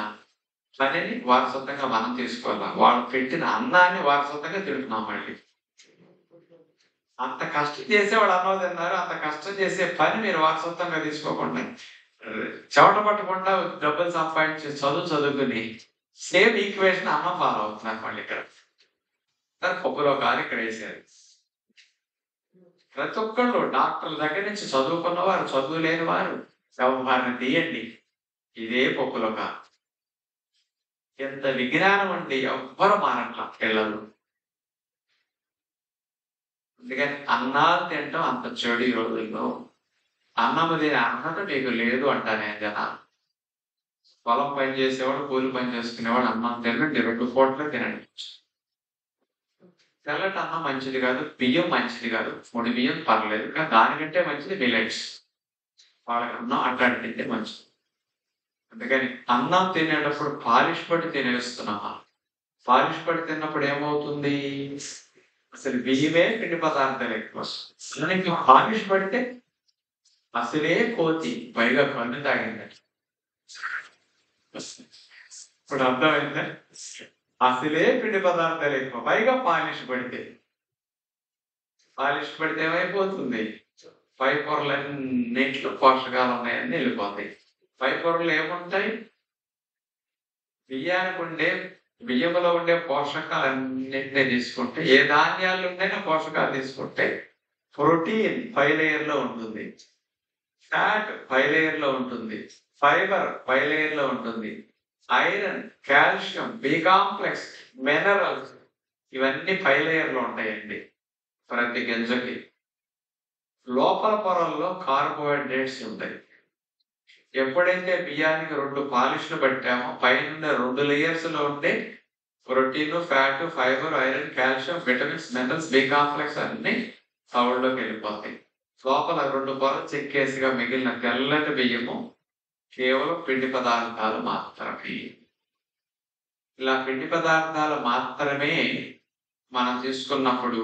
పనిని వారసత్వంగా మనం తీసుకోవాలి. వాళ్ళు పెట్టిన అన్నాన్ని వారసత్వంగా తింటున్నాం. మళ్ళీ అంత కష్టం చేసేవాడు అన్నం తిన్నారు, అంత కష్టం చేసే పని మీరు వారసత్వంగా తీసుకోకుండా చెమట పట్టకుండా డబ్బులు సంపాదించి చదువుకుని సేమ్ ఈక్వేషన్ అన్నం ఫాలో అవుతున్నారు. మళ్ళీ ఇక్కడ పప్పులో కాదు ఇక్కడ వేసారు. ప్రతి ఒక్కళ్ళు డాక్టర్ల దగ్గర నుంచి చదువుకున్నవారు, చదువు లేని వారు వారిని తీయండి, ఇదే పప్పులో కాదు. ఎంత విజ్ఞానం అండి, ఎవ్వరు మారట్ల పిల్లలు. అందుకని అన్నాలు తింటాం అంత చెడు ఈ రోజుల్లో. అన్నము తినే అర్హత మీకు లేదు అంటానే జనాలు. పొలం పని చేసేవాడు, కూలి పని చేసుకునేవాడు అన్నం తినండి, 2 పూటలు తినండి. తెల్లటి అన్నం మంచిది కాదు, బియ్యం మంచిది కాదు. పొడి బియ్యం పర్లేదు, కానీ దానికంటే మంచిది మిల్లెట్స్. వాళ్ళకి అన్నం అట్లాంటి తింటే మంచిది. అందుకని అన్నం తినేటప్పుడు పాలిష్ పడి తినేస్తున్నామా? పాలిష్ పడి తిన్నప్పుడు ఏమవుతుంది? అసలు బియ్యమే పిండి పదార్థాలు ఎక్కువ. పాలిష్ పడితే అసలే కోతి, పైగా కన్ను తాగిందండి. ఇప్పుడు అర్థమైందా? అసలే పిండి పదార్థాలు ఎక్కువ, పైగా పాలిష్ పడితే ఏమైపోతుంది? పై పొరలన్నింటిలో పోషకాలు ఉన్నాయని వెళ్ళిపోతాయి. పై పొరలు ఏముంటాయి? బియ్యంలో ఉండే పోషకాలన్నింటినీ తీసుకుంటే, ఏ ధాన్యాలు ఉండైనా పోషకాలు తీసుకుంటే ప్రోటీన్ 5 లేయర్లో ఉంటుంది, ఫ్యాట్ 5 లేయర్లో ఉంటుంది, ఫైబర్ 5 లేయర్లో ఉంటుంది, iron, calcium, B complex, minerals ఇవన్నీ 5 లేయర్లో ఉంటాయండి. ప్రతి గింజకి లోపల పొరల్లో కార్బోహైడ్రేట్స్ ఉంటాయి. ఎప్పుడైతే బియ్యానికి 2 పాలిష్లు పెట్టామో పైన 2 లేయర్స్ లో ఉండే protein, fat, fibre, iron, calcium, vitamins, minerals, B complex అన్ని తౌడులోకి వెళ్ళిపోతాయి. లోపల 2 పొరలు చెక్కేసిగా మిగిలిన తెల్లటి బియ్యము కేవలం పిండి పదార్థాలు మాత్రమే. ఇలా పిండి పదార్థాలు మాత్రమే మనం తీసుకున్నప్పుడు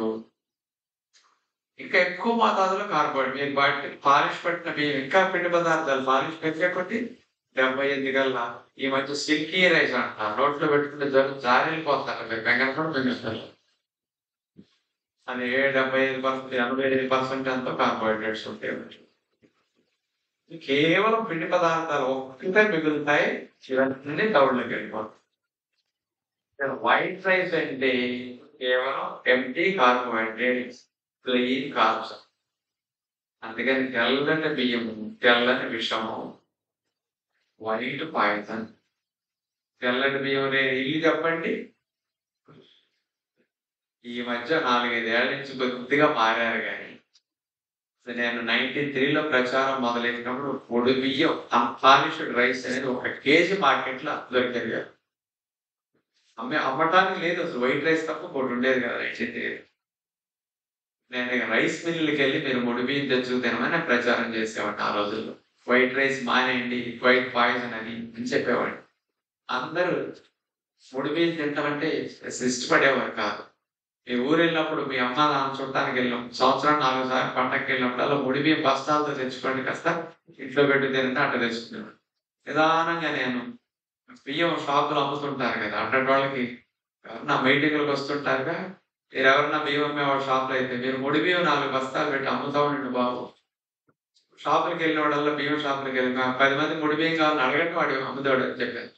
ఇంకా ఎక్కువ మోతాదులో కార్బోహైడ్రేట్. వాటి పాలిష్ పట్టిన బియ్యం ఇంకా పిండి పదార్థాలు పాలిష్ పెట్టే కొద్ది 78 గల్లా. ఈ మధ్య సిల్కీ రైస్ అంటారు, నోట్లో పెట్టుకుంటే జారిపోతారు. మీరు బెంగళూరు కూడా బెంగళూరు అది 75%, 85% అంతా కార్బోహైడ్రేట్స్ ఉంటాయి. కేవలం పిండి పదార్థాలు ఒక్కటే మిగులుతాయి, ఇవన్నీ తౌడులోకి వెళ్ళిపోతాయి. వైట్ రైస్ అంటే కేవలం ఎంటీ కార్బోహైడ్రేట్స్, ప్లెయిన్ కార్బ్స్. అందుకని తెల్లని బియ్యము, తెల్లని విషము, వైట్ పాయిజన్. తెల్లటి బియ్యం లేని ఇల్లు చెప్పండి. ఈ మధ్య 4-5 ఏళ్ల నుంచి కొద్దిగా మారారు కానీ నేను 93లో ప్రచారం మొదలెట్టినప్పుడు పొడి బియ్యం అన్పాలిష్డ్ రైస్ అనేది 1 కేజీ మార్కెట్లో దొరికేది కాదు. అమ్మటానికి లేదు అసలు. వైట్ రైస్ తప్ప ఒకటి ఉండేది కదా 93. నేను రైస్ మిల్లుకి వెళ్ళి మీరు పొడి బియ్యం తెచ్చుకు తినమని ప్రచారం చేసేవాడిని ఆ రోజుల్లో. వైట్ రైస్ మానేయండి, వైట్ పాయిజన్ అని చెప్పేవాడిని. అందరూ పొడి బియ్యం తింటామంటే ఇష్టపడేవారు కాదు. మీ ఊరు వెళ్ళినప్పుడు మీ అమ్మ నాన్న చుట్టానికి వెళ్ళినాం, సంవత్సరం 4 సార్లు పంటకి వెళ్ళినప్పుడు అలా పొడి బియ్యం బస్తాలతో తెచ్చుకోండి, కాస్త ఇంట్లో పెట్టి తినంటే అట్లా తెచ్చుకున్నాను. నిదానంగా నేను బియ్యం షాపులు అమ్ముతుంటారు కదా, అట్లాంటి వాళ్ళకి ఎవరన్నా మీటింగులకు వస్తుంటారుగా, మీరు ఎవరన్నా బియ్యం అమ్మేవాడు షాపులో అయితే మీరు పొడి బియ్యం 4 బస్తాలు పెట్టి అమ్ముతా ఉండండి బాబు. షాపులకి వెళ్ళిన వాళ్ళ బియ్యం షాపులకి వెళ్ళి 10 మంది పొడి బియ్యం కావాలని అడగండి వాడు అమ్ముతాడు అని చెప్పాను.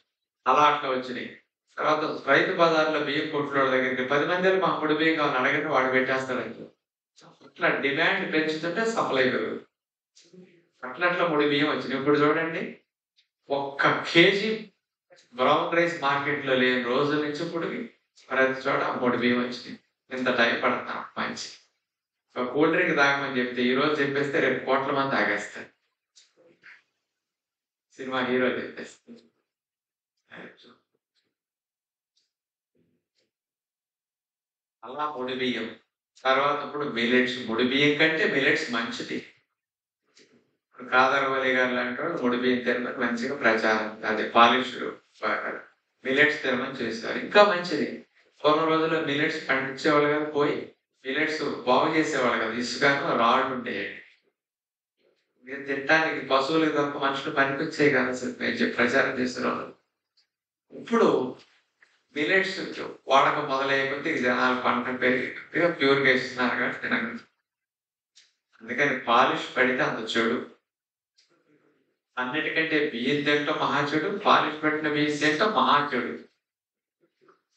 అలా అట్లా వచ్చినాయి. తర్వాత రైతు బజార్లో బియ్యం కొట్టుల దగ్గరికి 10 మంది మా పొడి బియ్యం కావాలని అడగండి వాడు పెట్టేస్తాడంటే. అట్లా డిమాండ్ పెంచుతుంటే సప్లై పెరుగు అట్లా పొడి బియ్యం వచ్చింది. ఇప్పుడు చూడండి 1 కేజీ బ్రౌన్ రైస్ మార్కెట్లో లేని రోజుల నుంచి ఇప్పుడు ప్రతి చోట పొడి బియ్యం వచ్చింది. ఇంత టైం పడుతున్నాం మంచి ఒక కూల్ డ్రింక్ తాగమని చెప్తే ఈ రోజు చెప్పేస్తే రేపు కోట్ల మంది తాగేస్తారు. సినిమా హీరో చెప్పేస్తారు. అలా పొడి బియ్యం. తర్వాత ఇప్పుడు మిలెట్స్. పొడి బియ్యం కంటే మిలెట్స్ మంచిది. ఇప్పుడు కాదరవల్లి గారు లాంటి వాళ్ళు పొడి బియ్యం తినమని మంచిగా ప్రచారం, అదే పాలిష్డ్ మిలెట్స్ తినమని చేస్తారు. ఇంకా మంచిది. పూర్వం రోజుల్లో మిలెట్స్ పండించేవాళ్ళు కదా, పోయి మిలెట్స్ బాగు చేసేవాళ్ళు కదా, ఇసుకను రాళ్ళు ఉంటాయండి. మీరు తినడానికి పశువులకు తప్ప మనుషులు పనికొచ్చేవి కదా అసలు ప్రచారం చేస్తున్నారు. ఇప్పుడు మిలెట్స్ వాడకం మొదలయ్యే కొద్ది జనాలు పంట పెరిగి ప్యూర్గా ఇస్తున్నారు కాబట్టి తినగలరు. అందుకని పాలిష్ పడితే అంత చెడు. అన్నిటికంటే బియ్యం తింటాం మహా చెడు, పాలిష్ పెట్టిన బియ్యం తింటాం మహా చెడు.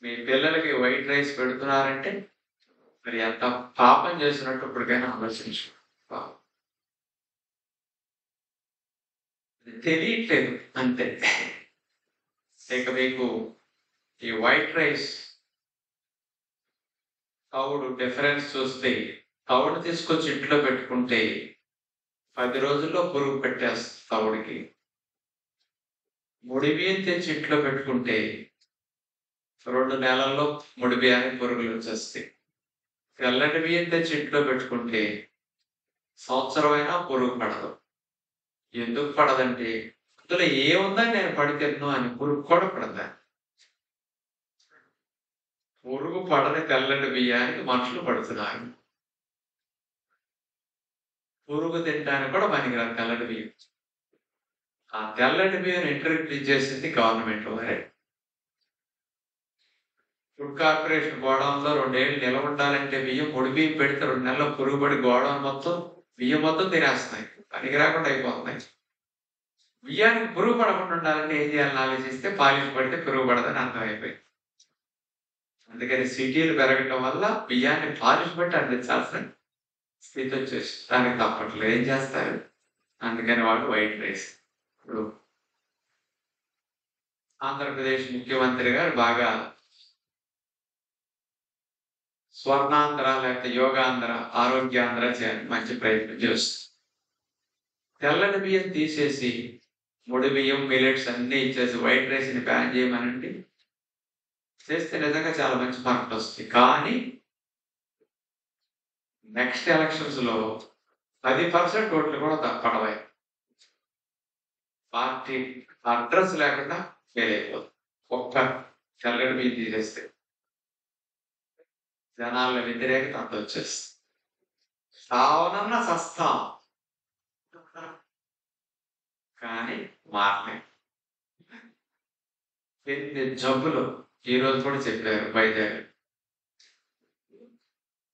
మీ పిల్లలకి వైట్ రైస్ పెడుతున్నారంటే మరి ఎంత పాపం చేసినట్టు ఇప్పటికైనా ఆలోచించు. తెలియట్లేదు అంతే. ఇక మీకు ఈ వైట్ రైస్ తవుడు డిఫరెన్స్ చూస్తే, తవుడు తీసుకొచ్చి ఇంట్లో పెట్టుకుంటే 10 రోజుల్లో పురుగు పెట్టేస్తుంది తవుడికి. ముడి బియ్యం తెచ్చి ఇంట్లో పెట్టుకుంటే 2 నెలల్లో ముడి బియ్యానికి పురుగులు వచ్చేస్తాయి. తెల్లటి బియ్యం తెచ్చి ఇంట్లో పెట్టుకుంటే సంవత్సరమైనా పురుగు పడదు. ఎందుకు పడదంటే అందులో ఏముందని నేను పడితేను అని పురుగు కూడా పడదా. పురుగు పడని తెల్లటి బియ్యానికి మనుషులు పడుతున్నారు. పురుగు తినడానికి కూడా పనికిరాదు తెల్లటి బియ్యం. ఆ తెల్లటి బియ్యం ఇంట్రడ్యూస్ చేసింది గవర్నమెంట్ వారే. ఫుడ్ కార్పొరేషన్ గోడౌన్లో 2 ఏళ్ళు నిలవ ఉండాలంటే బియ్యం పొడి బియ్యం పెడితే 2 నెలల్లో పురుగు పడి గోడౌన్ మొత్తం బియ్యం మొత్తం తినేస్తున్నాయి, పనికి రాకుండా అయిపోతున్నాయి. బియ్యానికి పురుగు పడకుండా ఉండాలంటే ఏం చేయాలని ఆలోచిస్తే పాలిష్ పడితే పురుగు పడదని అర్థమైపోయింది. అందుకని సిటీలు పెరగటం వల్ల బియ్యాన్ని పాలిష్ బట్టి అందించాల్సిన స్థితి వచ్చేసి దానికి తప్పట్లేదు. ఏం చేస్తారు? అందుకని వాళ్ళు వైట్ రైస్. ఇప్పుడు ఆంధ్రప్రదేశ్ ముఖ్యమంత్రి గారు బాగా స్వర్ణాంధ్ర లేకపోతే యోగాంధ్ర, ఆరోగ్యాంధ్ర చేయాలని మంచి ప్రయత్నం చేస్తుంది. తెల్లని బియ్యం తీసేసి ముడి బియ్యం, మిలెట్స్ అన్ని ఇచ్చేసి వైట్ రైస్ని బ్యాన్ చేయమనండి, చేస్తే నిజంగా చాలా మంచి మార్పులు వస్తాయి. కానీ నెక్స్ట్ ఎలక్షన్స్ లో 10% ఓట్లు కూడా పడవాయి. పార్టీ అడ్రస్ లేకుండా ఫెయిల్ అయిపోతుంది. ఒక్క తెల్లడి బియ్యం తీసేస్తే జనాల వ్యతిరేకత అంత వచ్చేస్తుంది. సావనన్నా సస్తాం కానీ మారలే. ఎన్ని జబ్బులు ఈ రోజు కూడా చెప్పారు వైద్యాలు.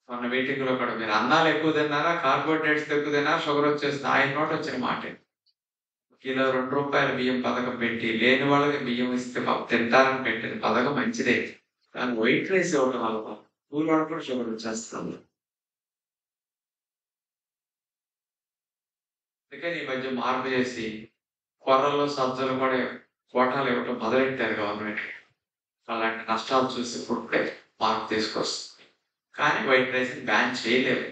మొన్న మీటింగ్ లో కూడా మీరు అన్నాలు ఎక్కువ తిన్నారా, కార్బోహైడ్రేట్స్ ఎక్కువ తిన్నారా, షుగర్ వచ్చేస్తుంది. ఆయన నోట్ వచ్చిన మాట, కిలో 2 రూపాయల బియ్యం పథకం పెట్టి లేని వాళ్ళకి బియ్యం ఇస్తే తింటారని పెట్టిన పథకం మంచిదే. కానీ వైట్ రైస్ ఇవ్వడం వల్ల కూల్ వాళ్ళకి కూడా షుగర్ వచ్చేస్తుంది. అందుకని ఈ మధ్య మార్పు చేసి కొర్రల్లో సజ్జలు కూడా కోటాలు ఇవ్వటం మొదలెట్టారు గవర్నమెంట్. అలాంటి నష్టాలు చూసి ఇప్పుడే మార్పు తీసుకొస్తుంది. కానీ వైట్ రైస్ బ్యాన్ చేయలేవు.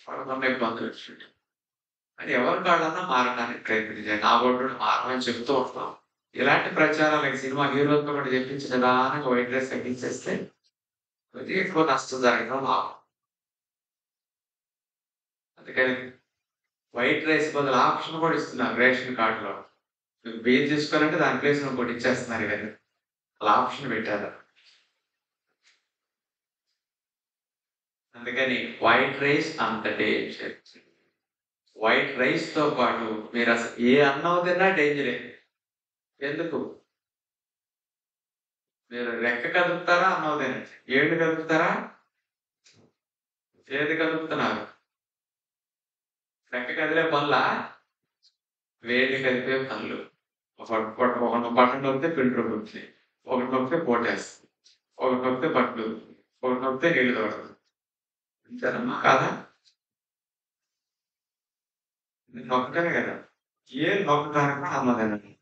పడుతున్న ఇబ్బందులు వచ్చినట్టు అది ఎవరి కాళ్ళన్నా మారడానికి ప్రయత్నించాలి. నా బొడ్డు మారమని చెప్తూ ఉంటాం. ఇలాంటి ప్రచారాలకి సినిమా హీరోలతో కూడా చెప్పించిన దానికి వైట్ రైస్ తగ్గించేస్తే కొద్దిగా ఎక్కువ నష్టం జరగడం లాభం. అందుకని వైట్ రైస్ బదులు ఆప్షన్ కూడా ఇస్తున్నారు రేషన్ కార్డులో. మీరు బియ్యం తీసుకోవాలంటే దాని ప్లేస్ ఇంకోటి ఇచ్చేస్తున్నారు కదా, అలా ఆప్షన్ పెట్టారు. అందుకని వైట్ రైస్ అంత డేంజర్. వైట్ రైస్ తో పాటు మీరు అసలు ఏ అన్నం తిన్నా డేంజరే. ఎందుకు? మీరు రెక్క కదుపుతారా, అన్నం తినండి. ఏడు కదుపుతారా, ఏది కదుపుతున్నారు? రెక్క కదిలే పనులా, వేడి కదిపే పనులు. ఒక బట్టలు నొక్కితే పిండి ఉంటుంది, ఒకటి నొక్కితే పోటేస్తుంది, ఒకటి నొక్కితే బట్టలు, ఒకటి నొక్కితే నీళ్లు తోడుతుంది. అంతేనమ్మా కాదా? నొక్కటమే కదా. ఏ నొక్కడానికి అన్నదేనండి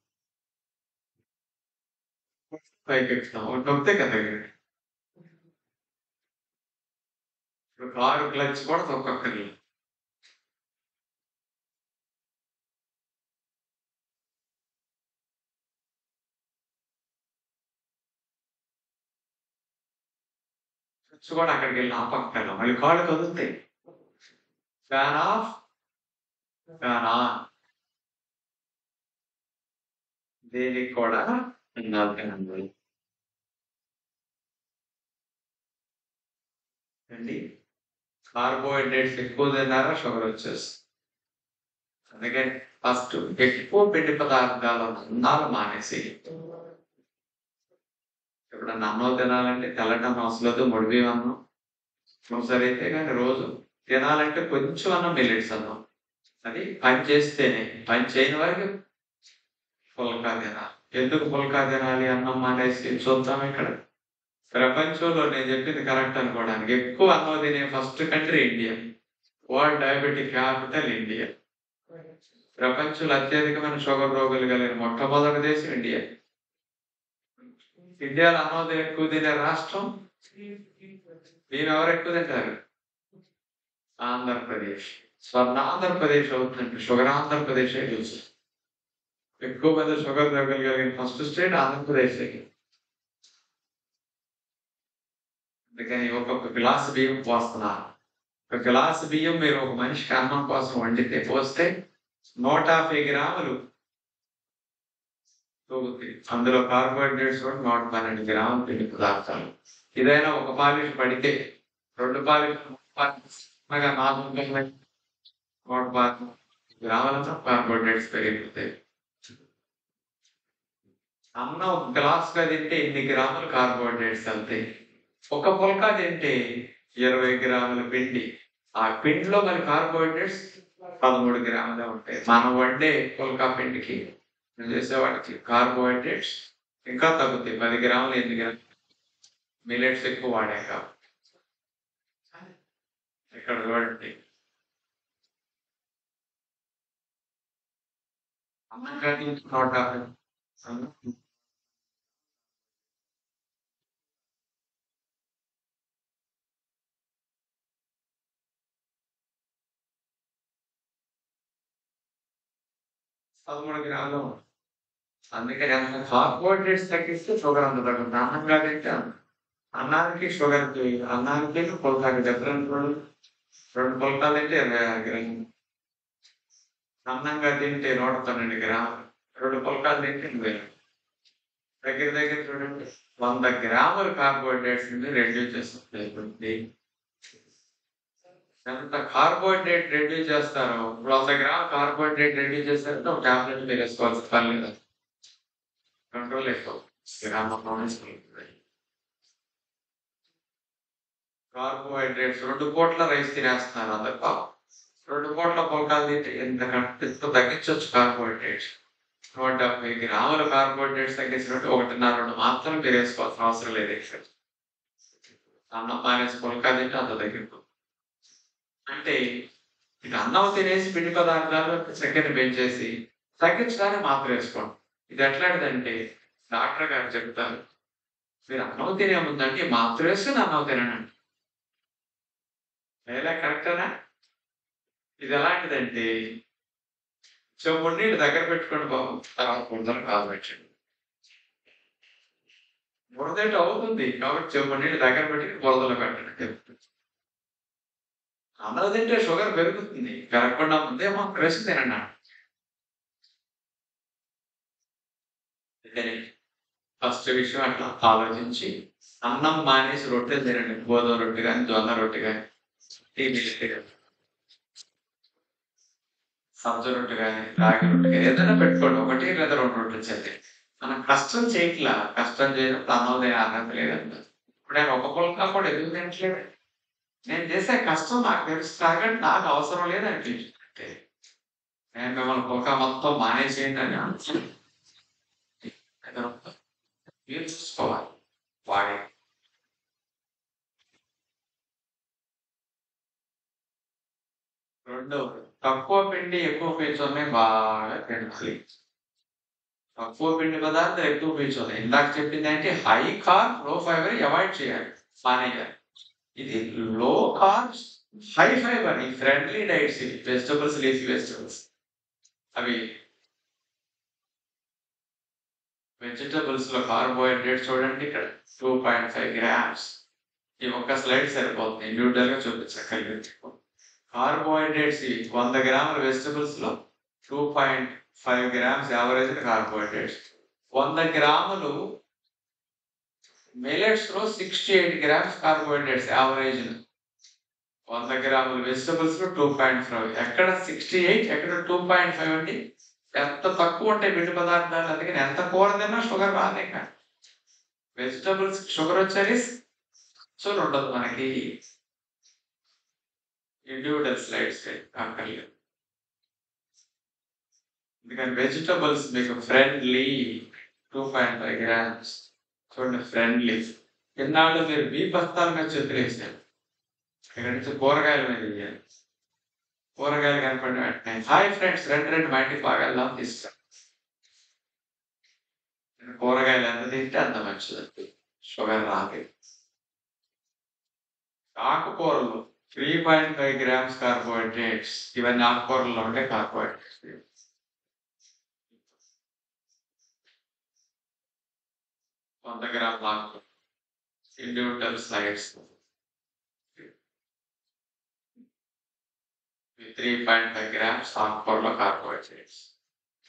పైకి ఎక్కుతాం, ఒకటి నొక్కితే కదా. ఇప్పుడు కారు క్లచ్ కూడా తొక్కక్కర్లేదు. క్లచ్ కూడా అక్కడికి వెళ్ళి ఆపక్కర్లేదు, మళ్ళీ కాళ్ళు కదులుతాయి. Fan of, fan on. దేనికి కూడా ఉండాలి అండి. కార్బోహైడ్రేట్స్ ఎక్కువ తిన్నారా షుగర్ వచ్చేస్తుంది. అందుకని ఫస్ట్ ఎక్కువ పిండి పదార్థాలు అన్నాలు మానేసి, ఎప్పుడన్నా అన్నం తినాలంటే తెల్లటం అవసరం, ముడిబియ్యం అన్నం సరైతే కానీ రోజు తినాలంటే కొంచెం అన్నం మిల్లెట్స్ అన్నం. అది పని చేస్తేనే, పని చేయని వారికి పుల్కా తినాలి. ఎందుకు పుల్కా తినాలి అన్నం మానేసి చూద్దాం. ఇక్కడ ప్రపంచంలో నేను చెప్పింది కరెక్ట్ అనుకోవడానికి ఎక్కువ అన్నం తినే first country India. World diabetic capital India. ప్రపంచంలో అత్యధికమైన షుగర్ రోగులు కలిగిన మొట్టమొదటి దేశం ఇండియా. ఇండియాలో అన్నం ఎక్కువ తినే రాష్ట్రం మీరు ఎవరు ఎక్కువ తింటారు? ఆంధ్రప్రదేశ్. స్వర్ణ ఆంధ్రప్రదేశ్ అవుతుందంటే షుగర్ ఆంధ్రప్రదేశ్ చూసి ఎక్కువ మంది షుగర్ రోగులు కలిగిన ఫస్ట్ స్టేట్ ఆంధ్రప్రదేశ్. అందుకని ఒక్కొక్క గ్లాసు బియ్యం పోస్తున్నారు. ఒక గ్లాసు బియ్యం మీరు ఒక మనిషికి అన్నం కోసం వండితే పోస్తే 150 గ్రాములు తూగుతాయి. అందులో కార్బోహైడ్రేట్స్ కూడా 112 గ్రాములు పిండి పదార్థాలు. ఇదైనా ఒక పాలిష్ పడితే 2 పాలిష్ 112 గ్రాములతో కార్బోహైడ్రేట్స్ పెరిగిపోతాయి. అన్నం ఒక గ్లాసుగా తింటే 8 గ్రాములు కార్బోహైడ్రేట్స్ వెళ్తాయి. ఒక పుల్కా తింటే 20 గ్రాముల పిండి. ఆ పిండిలో మరి కార్బోహైడ్రేట్స్ 13 గ్రాములే ఉంటాయి. మనం వండే పుల్కా పిండికి చేసేవాడికి కార్బోహైడ్రేట్స్ ఇంకా తగ్గుతాయి, 10 గ్రాములు 8 గ్రాములు. మిల్లెట్స్ ఎక్కువ వాడాక ఇక్కడ చూడండి, అన్నం కానీ 150 13 గ్రాములు. అందుకని అంత కార్బోహైడ్రేట్స్ తగ్గిస్తే షుగర్ అంత తగ్గుతుంది. అన్నంగా తింటే అన్నానికి షుగర్కి, అన్నానికి పుల్కాకి డిఫరెన్స్ 2 పుల్కాలు తింటే 26 గ్రాములు. అన్నంగా తింటే 112 గ్రాములు, 2 పుల్కాలు తింటే 80. దగ్గర దగ్గర చూడండి 100 గ్రాముల కార్బోహైడ్రేట్స్ రెడ్యూస్ చేస్తుంది. ఎంత కార్బోహైడ్రేట్ రెడ్యూస్ చేస్తారో, 100 గ్రాముల కార్బోహైడ్రేట్ రెడ్యూస్ చేస్తారంటే ఒక టాబ్లెట్ మీరు వేసుకోవాల్సిన పని లేదు. కంట్రోల్ ఎక్కువ. కార్బోహైడ్రేట్స్ 2 పూట్ల రైస్ తినేస్తున్నారు అందరు. 2 పూట్ల పుల్కాలు తింటే ఎంత తగ్గించవచ్చు కార్బోహైడ్రేట్స్. 170 గ్రాముల కార్బోహైడ్రేట్స్ తగ్గించినట్టు 1.5-2 మాత్రం మీరు వేసుకోవాల్సిన అవసరం లేదు. అన్నం మానేసి పుల్కా తింటే అంత తగ్గిపోతుంది. అంటే ఇది అన్నం తినేసి పిండి పదార్థాలు చక్కెర పెంచేసి తగ్గించడానికి మాత్రం వేసుకోండి. ఇది ఎట్లాంటిదంటే డాక్టర్ గారు చెప్తారు, మీరు అన్నం తినే ముందంటే మాత్ర వేసుకుని అన్నం తినండి. ఎలా కరెక్టేనా? ఇది ఎలాంటిదంటే చెవు నీళ్ళు దగ్గర పెట్టుకోండి బాబు, తర్వాత బురదలు కాదు పెట్టండి. బురదేట అవుతుంది కాబట్టి చెవు నీళ్ళు దగ్గర పెట్టి బురదలో పెట్టండి. అన్నం తింటే షుగర్ పెరుగుతుంది, పెరగకుండా ముందే మాత్రం వేసి తినండి. ఫస్ట్ విషయం అట్లా ఆలోచించి అన్నం మానేసి రొట్టెలు తినండి. గోధుమ రొట్టె కానీ, జొన్న రొట్టె కానీ, టీవీ రొట్టె కానీ, సబ్జ రొట్టె కానీ, రాగి రొట్టె కానీ ఏదైనా పెట్టుకోండి. 1 లేదా 2 రొట్టెలు చేస్తే మనం కష్టం చేయట్లా. కష్టం చేయనప్పుడు అన్నం తినే అర్హత లేదంట. ఇప్పుడు నేను ఒక పుల్కా కూడా ఎందుకు తినట్లేదు? నేను చేసే కష్టం నాకు తెలుసు కాబట్టి నాకు అవసరం లేదనిపించింది. నేను మిమ్మల్ని పుల్కా మొత్తం మానేసేయండి అని అనుకుంటున్నాను. మీరు చూసుకోవాలి వాడే. రెండవది, తక్కువ పిండి ఎక్కువ పీచుల్ని బాగా తినాలి. తక్కువ పిండి పదార్థాలు ఎక్కువ పీచులు. ఇందాక చెప్పింది ఏంటి? హై కార్బ్ లో ఫైబర్ అవాయిడ్ చేయాలి, మానేయాలి. ఇది లో కార్బ్స్ హై ఫైబర్, ఈ ఫ్రెండ్లీ డైట్స్, ఇవి వెజిటబుల్స్, లీఫీ వెజిటబుల్స్. అవి వెజిటబుల్స్ లో కార్బోహైడ్రేట్ చూడండి, ఇక్కడ 2.5 grams. ఈ ఒక్క స్లైడ్ సరిపోతుంది, ఇండివిజువల్ గా చూపించగలిగింది. కార్బోహైడ్రేట్స్ 100 గ్రాముల వెజిటబుల్స్ లో 2.5 grams యావరేజ్ కార్బోహైడ్రేట్స్. 100 గ్రాములు మిల్లెట్స్ లో 68 grams కార్బోహైడ్రేట్స్ యావరేజ్. 100 గ్రాముల వెజిటబుల్స్ లో 2.5. ఎక్కడ 68, ఎక్కడ 2.5 అండి? ఎంత తక్కువ ఉంటాయి పిండి పదార్థాలు. అందుకని ఎంత కూర తిన్నా షుగర్ రాదే. కానీ వెజిటబుల్స్ షుగర్ వచ్చేది అసలు ఉండదు మనకి. ఇండివిజువల్ స్లైడ్స్ అక్కర్లేదు. ఎందుకని వెజిటబుల్స్ మీకు ఫ్రెండ్లీ 2.5 grams. చూడండి, ఫ్రెండ్లీ. ఇన్నాళ్ళు మీరు బీ బస్తాల మీద చెప్పులేసారు, ఇక్కడ నుంచి కూరగాయల మీద వేయాలి. కూరగాయలు కనపడిన వెంటనే హాయ్ ఫ్రెండ్స్, రెండు మా ఇంటికి బాగా వెళ్దాం తీస్తాను. కూరగాయలు ఎంత తింటే అంత మంచిది, షుగర్ రాదు. ఆకుకూరలు 3.5 grams కార్బోహైడ్రేట్స్. ఇవన్నీ ఆకుకూరల్లో ఉండే కార్బోహైడ్రేట్స్. 100 గ్రాముల ఆకుకూర. ఇండివిజువల్ స్లైడ్స్ 3.5 grams ఆకుకూరలో కార్బోహైడ్రేట్స్.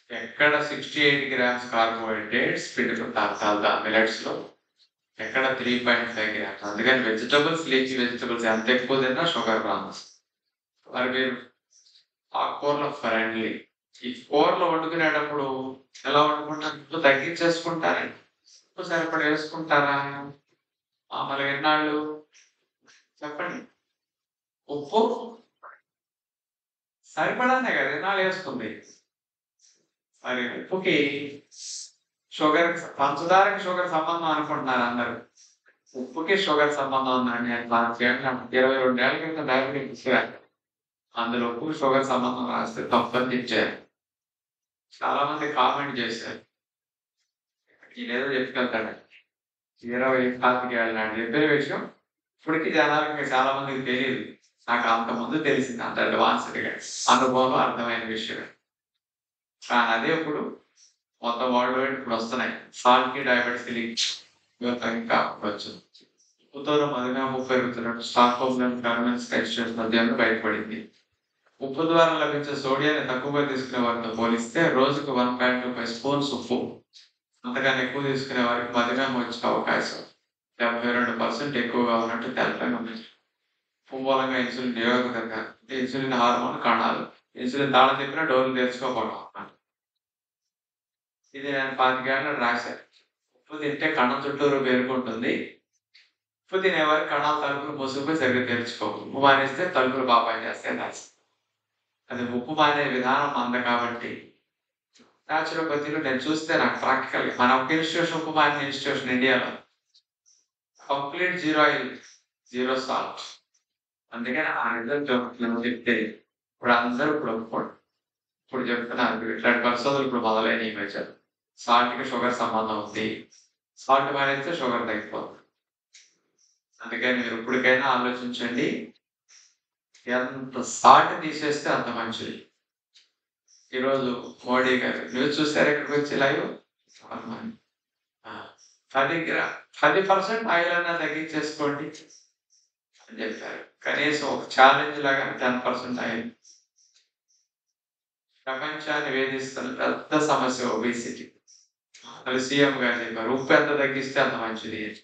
ఎక్కడ 68 grams కార్బోహైడ్రేట్స్ పిండి పదార్థాలు మిల్లెట్స్ లో, ఎక్కడ 3.5 grams. అందుకని వెజిటబుల్స్, లీఫీ వెజిటబుల్స్ ఎంత ఎక్కువ తిన్నా షుగర్ రాదు. మరి మీరు ఆకుకూరలో ఫ్రెండ్లీ. ఈ కూరలో వండుకునేటప్పుడు ఎలా వండుకుంటారు? ఉప్పు తగ్గించేసుకుంటారండి, ఉప్పు సరిపడి వేసుకుంటారా? మరి ఎన్నాళ్ళు చెప్పండి? ఉప్పు సరిపడానే కదా ఎన్నాళ్ళు వేసుకుంది. మరి ఉప్పుకి షుగర్, పంచదారకి షుగర్ సంబంధం అనుకుంటున్నారు అందరు. ఉప్పుకి షుగర్ సంబంధం ఉందండి. 22 ఏళ్ల క్రితం డయాబెటిక్ అందులో ఉప్పు షుగర్ సంబంధం రాస్తే తప్పని తెచ్చారు. చాలా మంది కామెంట్ చేశారు, ఇదేదో చెప్పుకెళ్తాడు 20-25 ఏళ్ళ నాడు చెప్పిన విషయం ఇప్పటికీ జనాలకి చాలా మందికి తెలియదు. నాకు అంత ముందు తెలిసింది, అంత అడ్వాన్స్డ్గా అనుభవంలో అర్థమైన విషయం. కానీ అదే ఇప్పుడు మొత్తం వరల్డ్ వైడ్ ఇప్పుడు వస్తున్నాయి. సాల్ట్ డయాబెటిస్ ఇంకా వచ్చింది. ఉప్పుతో మధుమేహం పెరుగుతున్నట్టు స్టాక్హోమ్ మధ్యాహ్నం బయటపడింది. ఉప్పు ద్వారా లభించే సోడియాన్ని తక్కువగా తీసుకునే వారితో పోలిస్తే రోజుకు 1.25 స్పూన్స్ ఉప్పు అంతకన్నా ఎక్కువ తీసుకునే వారికి మధుమేహం వచ్చే అవకాశం 72% ఎక్కువగా ఉన్నట్టు తెలపంగా ఉంది. ఉప్పు మూలంగా ఇన్సులిన్ నిరోధకత, ఇన్సులిన్ హార్మోన్ కణాలు ఇన్సులిన్ తాళం చెప్పిన డోర్లు తెరుచుకోకపోవడం. ఇది నేను 25 ఏళ్ళలో రాశాను. ఉప్పు తింటే కణం చుట్టూరు పేరుకుంటుంది. ఉప్పు తినేవారి కణాల తలుపులు మూసుకుపోయి సరిగ్గా తెరుచుకోవు. ఉప్పు మానేస్తే తలుపులు బాగా పనిచేస్తాయి రాసి. అది ఉప్పు మానే విధానం అంద కాబట్టి న్యాచురోపతిలో నేను చూస్తే నాకు ప్రాక్టికల్ మన ఒక ఇన్స్టిట్యూషన్, ఉప్పు మానే ఇన్స్టిట్యూషన్ ఇండియాలో కంప్లీట్ 0 ఆయిల్ 0 సాల్ట్. అందుకని ఆ రిజల్ట్ చెప్తే ఇప్పుడు అందరూ ఇప్పుడు ఒప్పుకోండి. ఇప్పుడు చెప్తున్నారు ఇట్లాంటి పరిశోధనలు ఇప్పుడు మొదలైనవి వచ్చారు. సాల్ట్‌కి షుగర్ సంబంధం ఉంది. సాల్ట్ మానేస్తే షుగర్ తగ్గిపోతుంది. అందుకని మీరు ఇప్పటికైనా ఆలోచించండి. ఎంత సాల్ట్ తీసేస్తే అంత మంచిది. ఈరోజు మోడీ గారు న్యూస్ చూసారా ఇక్కడికొచ్చి లైవ్? ఆ! 10% ఆయిల్ అన్నా తగ్గించేసుకోండి అని చెప్పారు. కనీసం ఒక ఛాలెంజ్ లాగా 10% ఆయిల్. ప్రపంచాన్ని వేధిస్తున్న పెద్ద సమస్య ఒబేసిటీ. అది సీఎం గారు చెప్పారు. ఉప్పు ఎంత తగ్గిస్తే అంత మంచిది అని.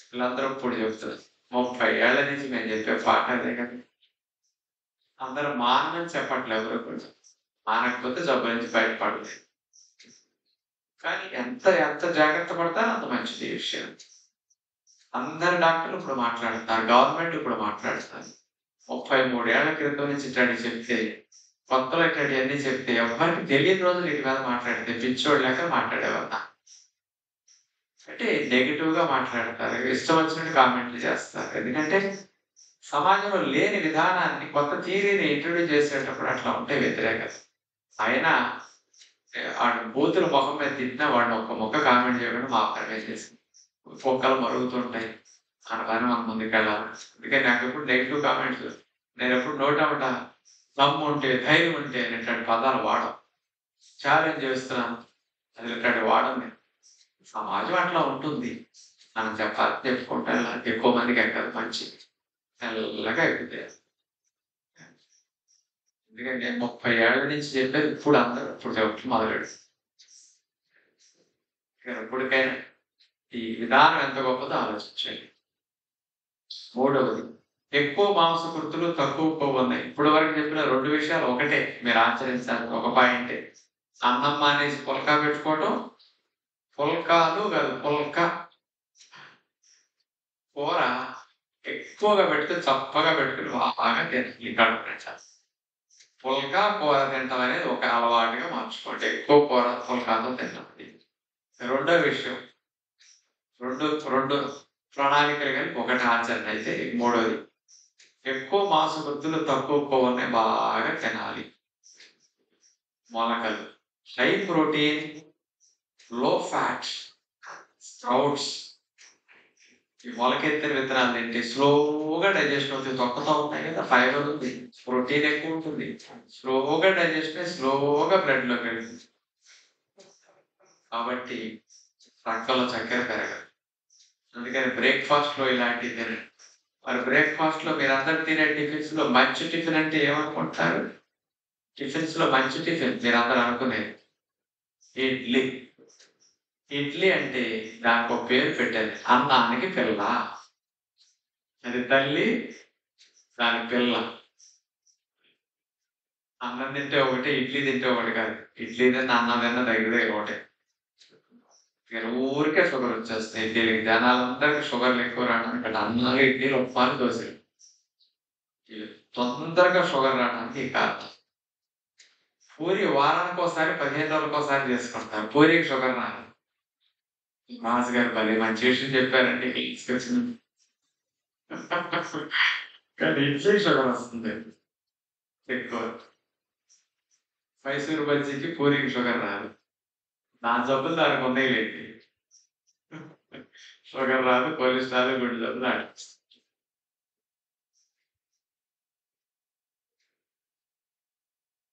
వీళ్ళందరూ ఇప్పుడు చెప్తారు. 30 ఏళ్ల నుంచి మేము చెప్పే పాట అదే కదా! అందరూ మానమని చెప్పట్లేదు ఎవరు కూడా. మానకపోతే జబ్బు నుంచి బయటపడలేదు. కానీ ఎంత ఎంత జాగ్రత్త పడతారో అంత మంచిది ఈ విషయం. అందరు డాక్టర్లు ఇప్పుడు మాట్లాడుతున్నారు. గవర్నమెంట్ ఇప్పుడు మాట్లాడుతున్నారు. 33 ఏళ్ల క్రితం నుంచి ఇట్లాంటి చెప్తే, కొత్తలో ఇట్లాంటివన్నీ చెప్తే ఎవ్వరికి తెలియని రోజులు వీటి మీద మాట్లాడితే పిచ్చోడు లేక మాట్లాడేవాళ్ళ. అంటే నెగిటివ్ గా మాట్లాడతారు. ఇష్టం వచ్చినట్టు కామెంట్లు చేస్తారు. ఎందుకంటే సమాజంలో లేని విధానాన్ని కొత్త థియరీని ఇంట్రొడ్యూస్ చేసేటప్పుడు అట్లా ఉంటే వ్యతిరేకత. అయినా ఆడు బూతుల మొహం మీద తిట్టినా వాడిని ఒక మొక్క కామెంట్ చేయకుండా మా పరమే చేసింది. కుక్కలు మరుగుతుంటాయి. మన పని మనం ముందుకెళ్ళాలి. అందుకని నాకు ఎప్పుడు నెగిటివ్ కామెంట్స్ నేను ఎప్పుడు నోటమట దమ్ము ఉంటే ధైర్యం ఉంటే ఇట్లాంటి పదాలు వాడడం. ఛాలెంజ్ చేస్తున్నాను అది ఇట్లాంటి వాడడం నేను. సమాజం అట్లా ఉంటుంది. మనం చెప్పాలి చెప్పుకుంటా ఎక్కువ మందికి ఎక్కదు మంచి మెల్లగా ఎక్కుతాయి. ఎందుకంటే 30 ఏళ్ల నుంచి చెప్పేది ఇప్పుడు అందరూ ఇప్పుడు చెప్పడం మొదలెడు. ఎప్పటికైనా ఈ విధానం ఎంత గొప్పదో ఆలోచించండి. మూడవది, ఎక్కువ మాంసకృతులు తక్కువ కొవ్వు ఉన్నాయి. ఇప్పుడు వరకు చెప్పిన 2 విషయాలు ఒకటే. మీరు ఆచరించాలి ఒక పాయింటే. అన్నం మానేసి పుల్కా పెట్టుకోవడం. పుల్కాలు కాదు పుల్క కూర ఎక్కువగా పెడితే చప్పగా పెట్టుకుని బాగా తినాలి కడుపు. పుల్కా కూర తింటాం అనేది ఒక అలవాటుగా మార్చుకోండి. ఎక్కువ కూర పుల్కాతో తింటాం. రెండో విషయం, రెండు ప్రణాళికలు కానీ ఒకటి ఆచరణ అయితే. మూడోది, ఎక్కువ మాంసకృతులు తక్కువ కొవ్వుని బాగా తినాలి. మొలకలు, హై ప్రోటీన్, లో ఫ్యాట్ స్ప్రౌట్స్. ఈ మొలకెత్తిన విత్తనాలు తింటే స్లోగా డైజెషన్ అవుతుంది. తొక్కతో ఉంటాయి కదా, ఫైబర్ ఉంది, ప్రోటీన్ ఎక్కువ ఉంటుంది. స్లోగా డైజెషన్ స్లోగా బ్లడ్ లోకి వెళ్తుంది. కాబట్టి రక్తంలో చక్కెర పెరగదు. అందుకని బ్రేక్ఫాస్ట్ లో ఇలాంటివి తినండి. మరి బ్రేక్ఫాస్ట్ లో మీరందరూ తినే టిఫిన్స్ లో మంచి టిఫిన్ అంటే ఏమనుకుంటారు? టిఫిన్స్ లో మంచి టిఫిన్ మీరందరూ అనుకునేది ఇడ్లీ. ఇడ్లీ అంటే దానికి ఒక పేరు పెట్టారు, అన్నానికి పిల్ల. అది తల్లి, దాని పిల్ల. అన్నం తింటే ఒకటి, ఇడ్లీ తింటే ఒకటి కాదు. ఇడ్లీ తిన్న అన్నం తిన్న దగ్గర ఒకటే. ఊరికే షుగర్ వచ్చేస్తాయి ఇడ్లీలకి. జనాలందరికీ షుగర్లు ఎక్కువ రావడానికి ఇక్కడ అన్నాలు, ఇడ్లీలు, ఉప్మాలు, దోశలు తొందరగా షుగర్ రావడానికి కారణం. పూరి వారానికి ఒకసారి 15 రోజులకు ఒకసారి చేసుకుంటారు. పూరికి షుగర్ రాదు. మాస్ గారు భలే మంచి విషయం చెప్పారండి. కానీ ఇడ్లీ షుగర్ వస్తుంది ఎక్కువ. మైసూరు బజ్జీకి పూరికి షుగర్ రాదు. దాని జబ్బులు దానికి ఉన్నాయి లేండి. షుగర్ రాదు, కొలెస్ట్రాల్, గుండె జబ్బులు ఆడిస్తుంది.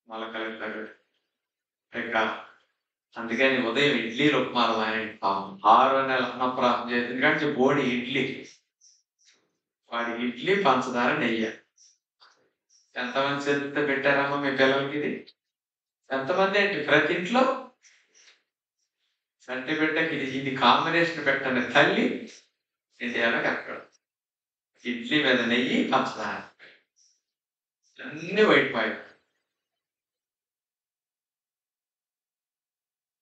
మొలకలు ఇంకా అందుకని ఉదయం ఇడ్లీలు, ఉప్మాలు మానేయండి. 6 నెలల అన్నప్రాసం చేసింది ఎందుకంటే బోడి ఇడ్లీ. వాడి ఇడ్లీ, పంచదార, నెయ్యి. ఎంతమంది చేతితో పెట్టారమ్మా మీ పిల్లలకి ఇది? ఎంతమంది ఏంటి ప్రతి ఇంట్లో సంటి బిడ్డకి ఇది కాంబినేషన్ పెట్టండి. తల్లి ఇండియాలో కనపడదు. ఇడ్లీ మీద నెయ్యి, పంచదార, అన్ని వైట్ పాయింట్.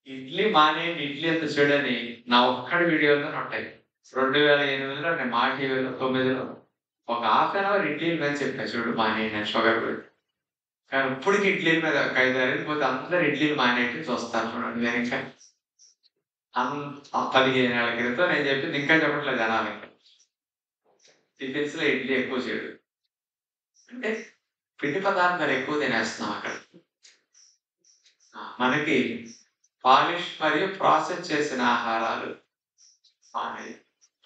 ఇడ్లీ మానేయండి, ఇడ్లీ ఎంత చెడని నా ఒక్కడి వీడియోలో ఉంటాయి. 2008లో నేను మా టీవీలో 9లో ఒక హాఫ్ అన్ అవర్ ఇడ్లీల మీద చెప్పాను. చూడు మానేయండి షుగర్ పెట్టి. కానీ ఇప్పటికి ఇడ్లీల మీద 5 పోతే అందరు ఇడ్లీలు మానేటి చూస్తాను చూడండి. నేను ఇంకా 15 ఏళ్ల క్రితం నేను చెప్పింది ఇంకా చెప్పట్లేదు జనాలు. ఇంకా టిఫిన్స్ లో ఇడ్లీ ఎక్కువ చేయడు అంటే పిండి పదార్థాలు ఎక్కువ తినేస్తున్నాం అక్కడ. మనకి పాలిష్ మరియు ప్రాసెస్ చేసిన ఆహారాలు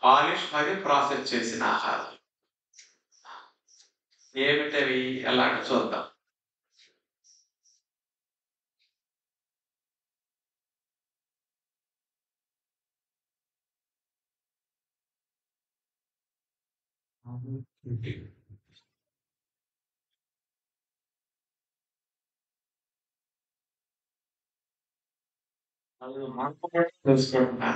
పాలిష్ మరియు ప్రాసెస్ చేసిన ఆహారాలు ఏమిటవి ఎలాగ చూద్దాం. అది మాకు కూడా తెలుసుకుంటున్నా.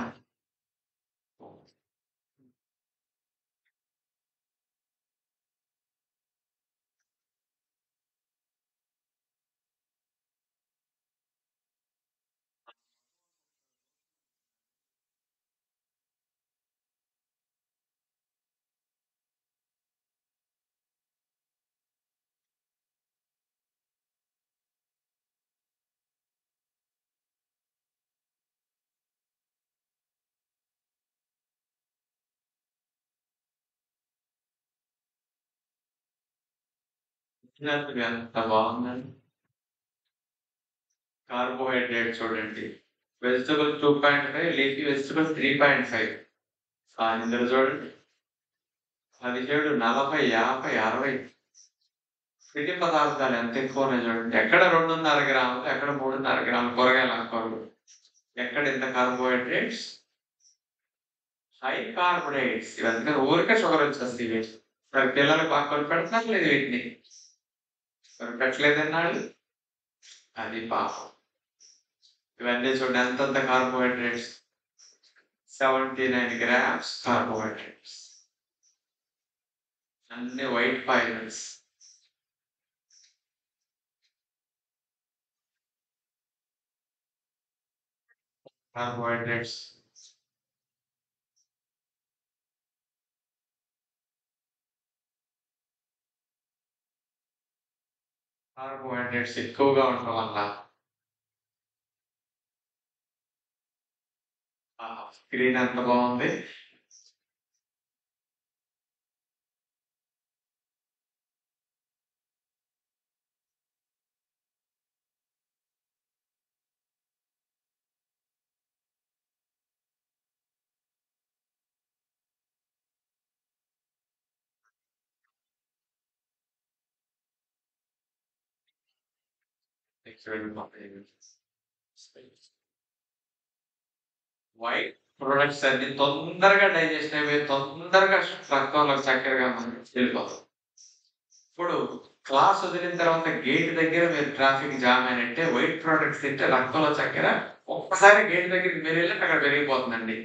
ఎంత బాగుందండి. కార్బోహైడ్రేట్ చూడండి, వెజిటబుల్ 2.5, లీఫీ వెజిటబుల్ 3.5. ఇందులో చూడండి 17, 40, 50, 60 పిండి పదార్థాలు ఎంత ఎక్కువ ఉన్నాయి చూడండి. ఎక్కడ 2.5 గ్రాములు, ఎక్కడ 3.5 గ్రాములు కూరగాయల ఆకుకూరలు, ఎక్కడ ఇంత కార్బోహైడ్రేట్స్, హై కార్బోహైడ్రేట్స్. ఇవన్నీ ఊరికే షుగర్ వచ్చేస్తుంది. మరి పిల్లలు బాగా కొనిపెడుతున్నారు లేదు వీటిని, కొనిపెట్టలేదన్నాడు అది పాపం. ఇవన్నీ చూడండి ఎంతంత కార్బోహైడ్రేట్స్, 79 grams కార్బోహైడ్రేట్స్, అన్ని వైట్ ఫైబర్స్. కార్బోహైడ్రేట్స్ కార్బోహైడ్రేట్స్ ఎక్కువగా ఉండడం వల్ల స్క్రీన్ ఎంత బాగుంది. వైట్ ప్రొడక్ట్స్ అన్ని తొందరగా డైజెషన్ అయిపోయి తొందరగా రక్తంలో చక్కెరగా మనకి వెళ్ళిపోతాం. ఇప్పుడు క్లాస్ వదిలిన తర్వాత గేట్ దగ్గర మీరు ట్రాఫిక్ జామ్ అయినట్టే వైట్ ప్రొడక్ట్స్ తింటే రక్తంలో చక్కెర ఒక్కసారి గేట్ దగ్గరికి మీరు వెళ్ళి అక్కడ పెరిగిపోతుందండి.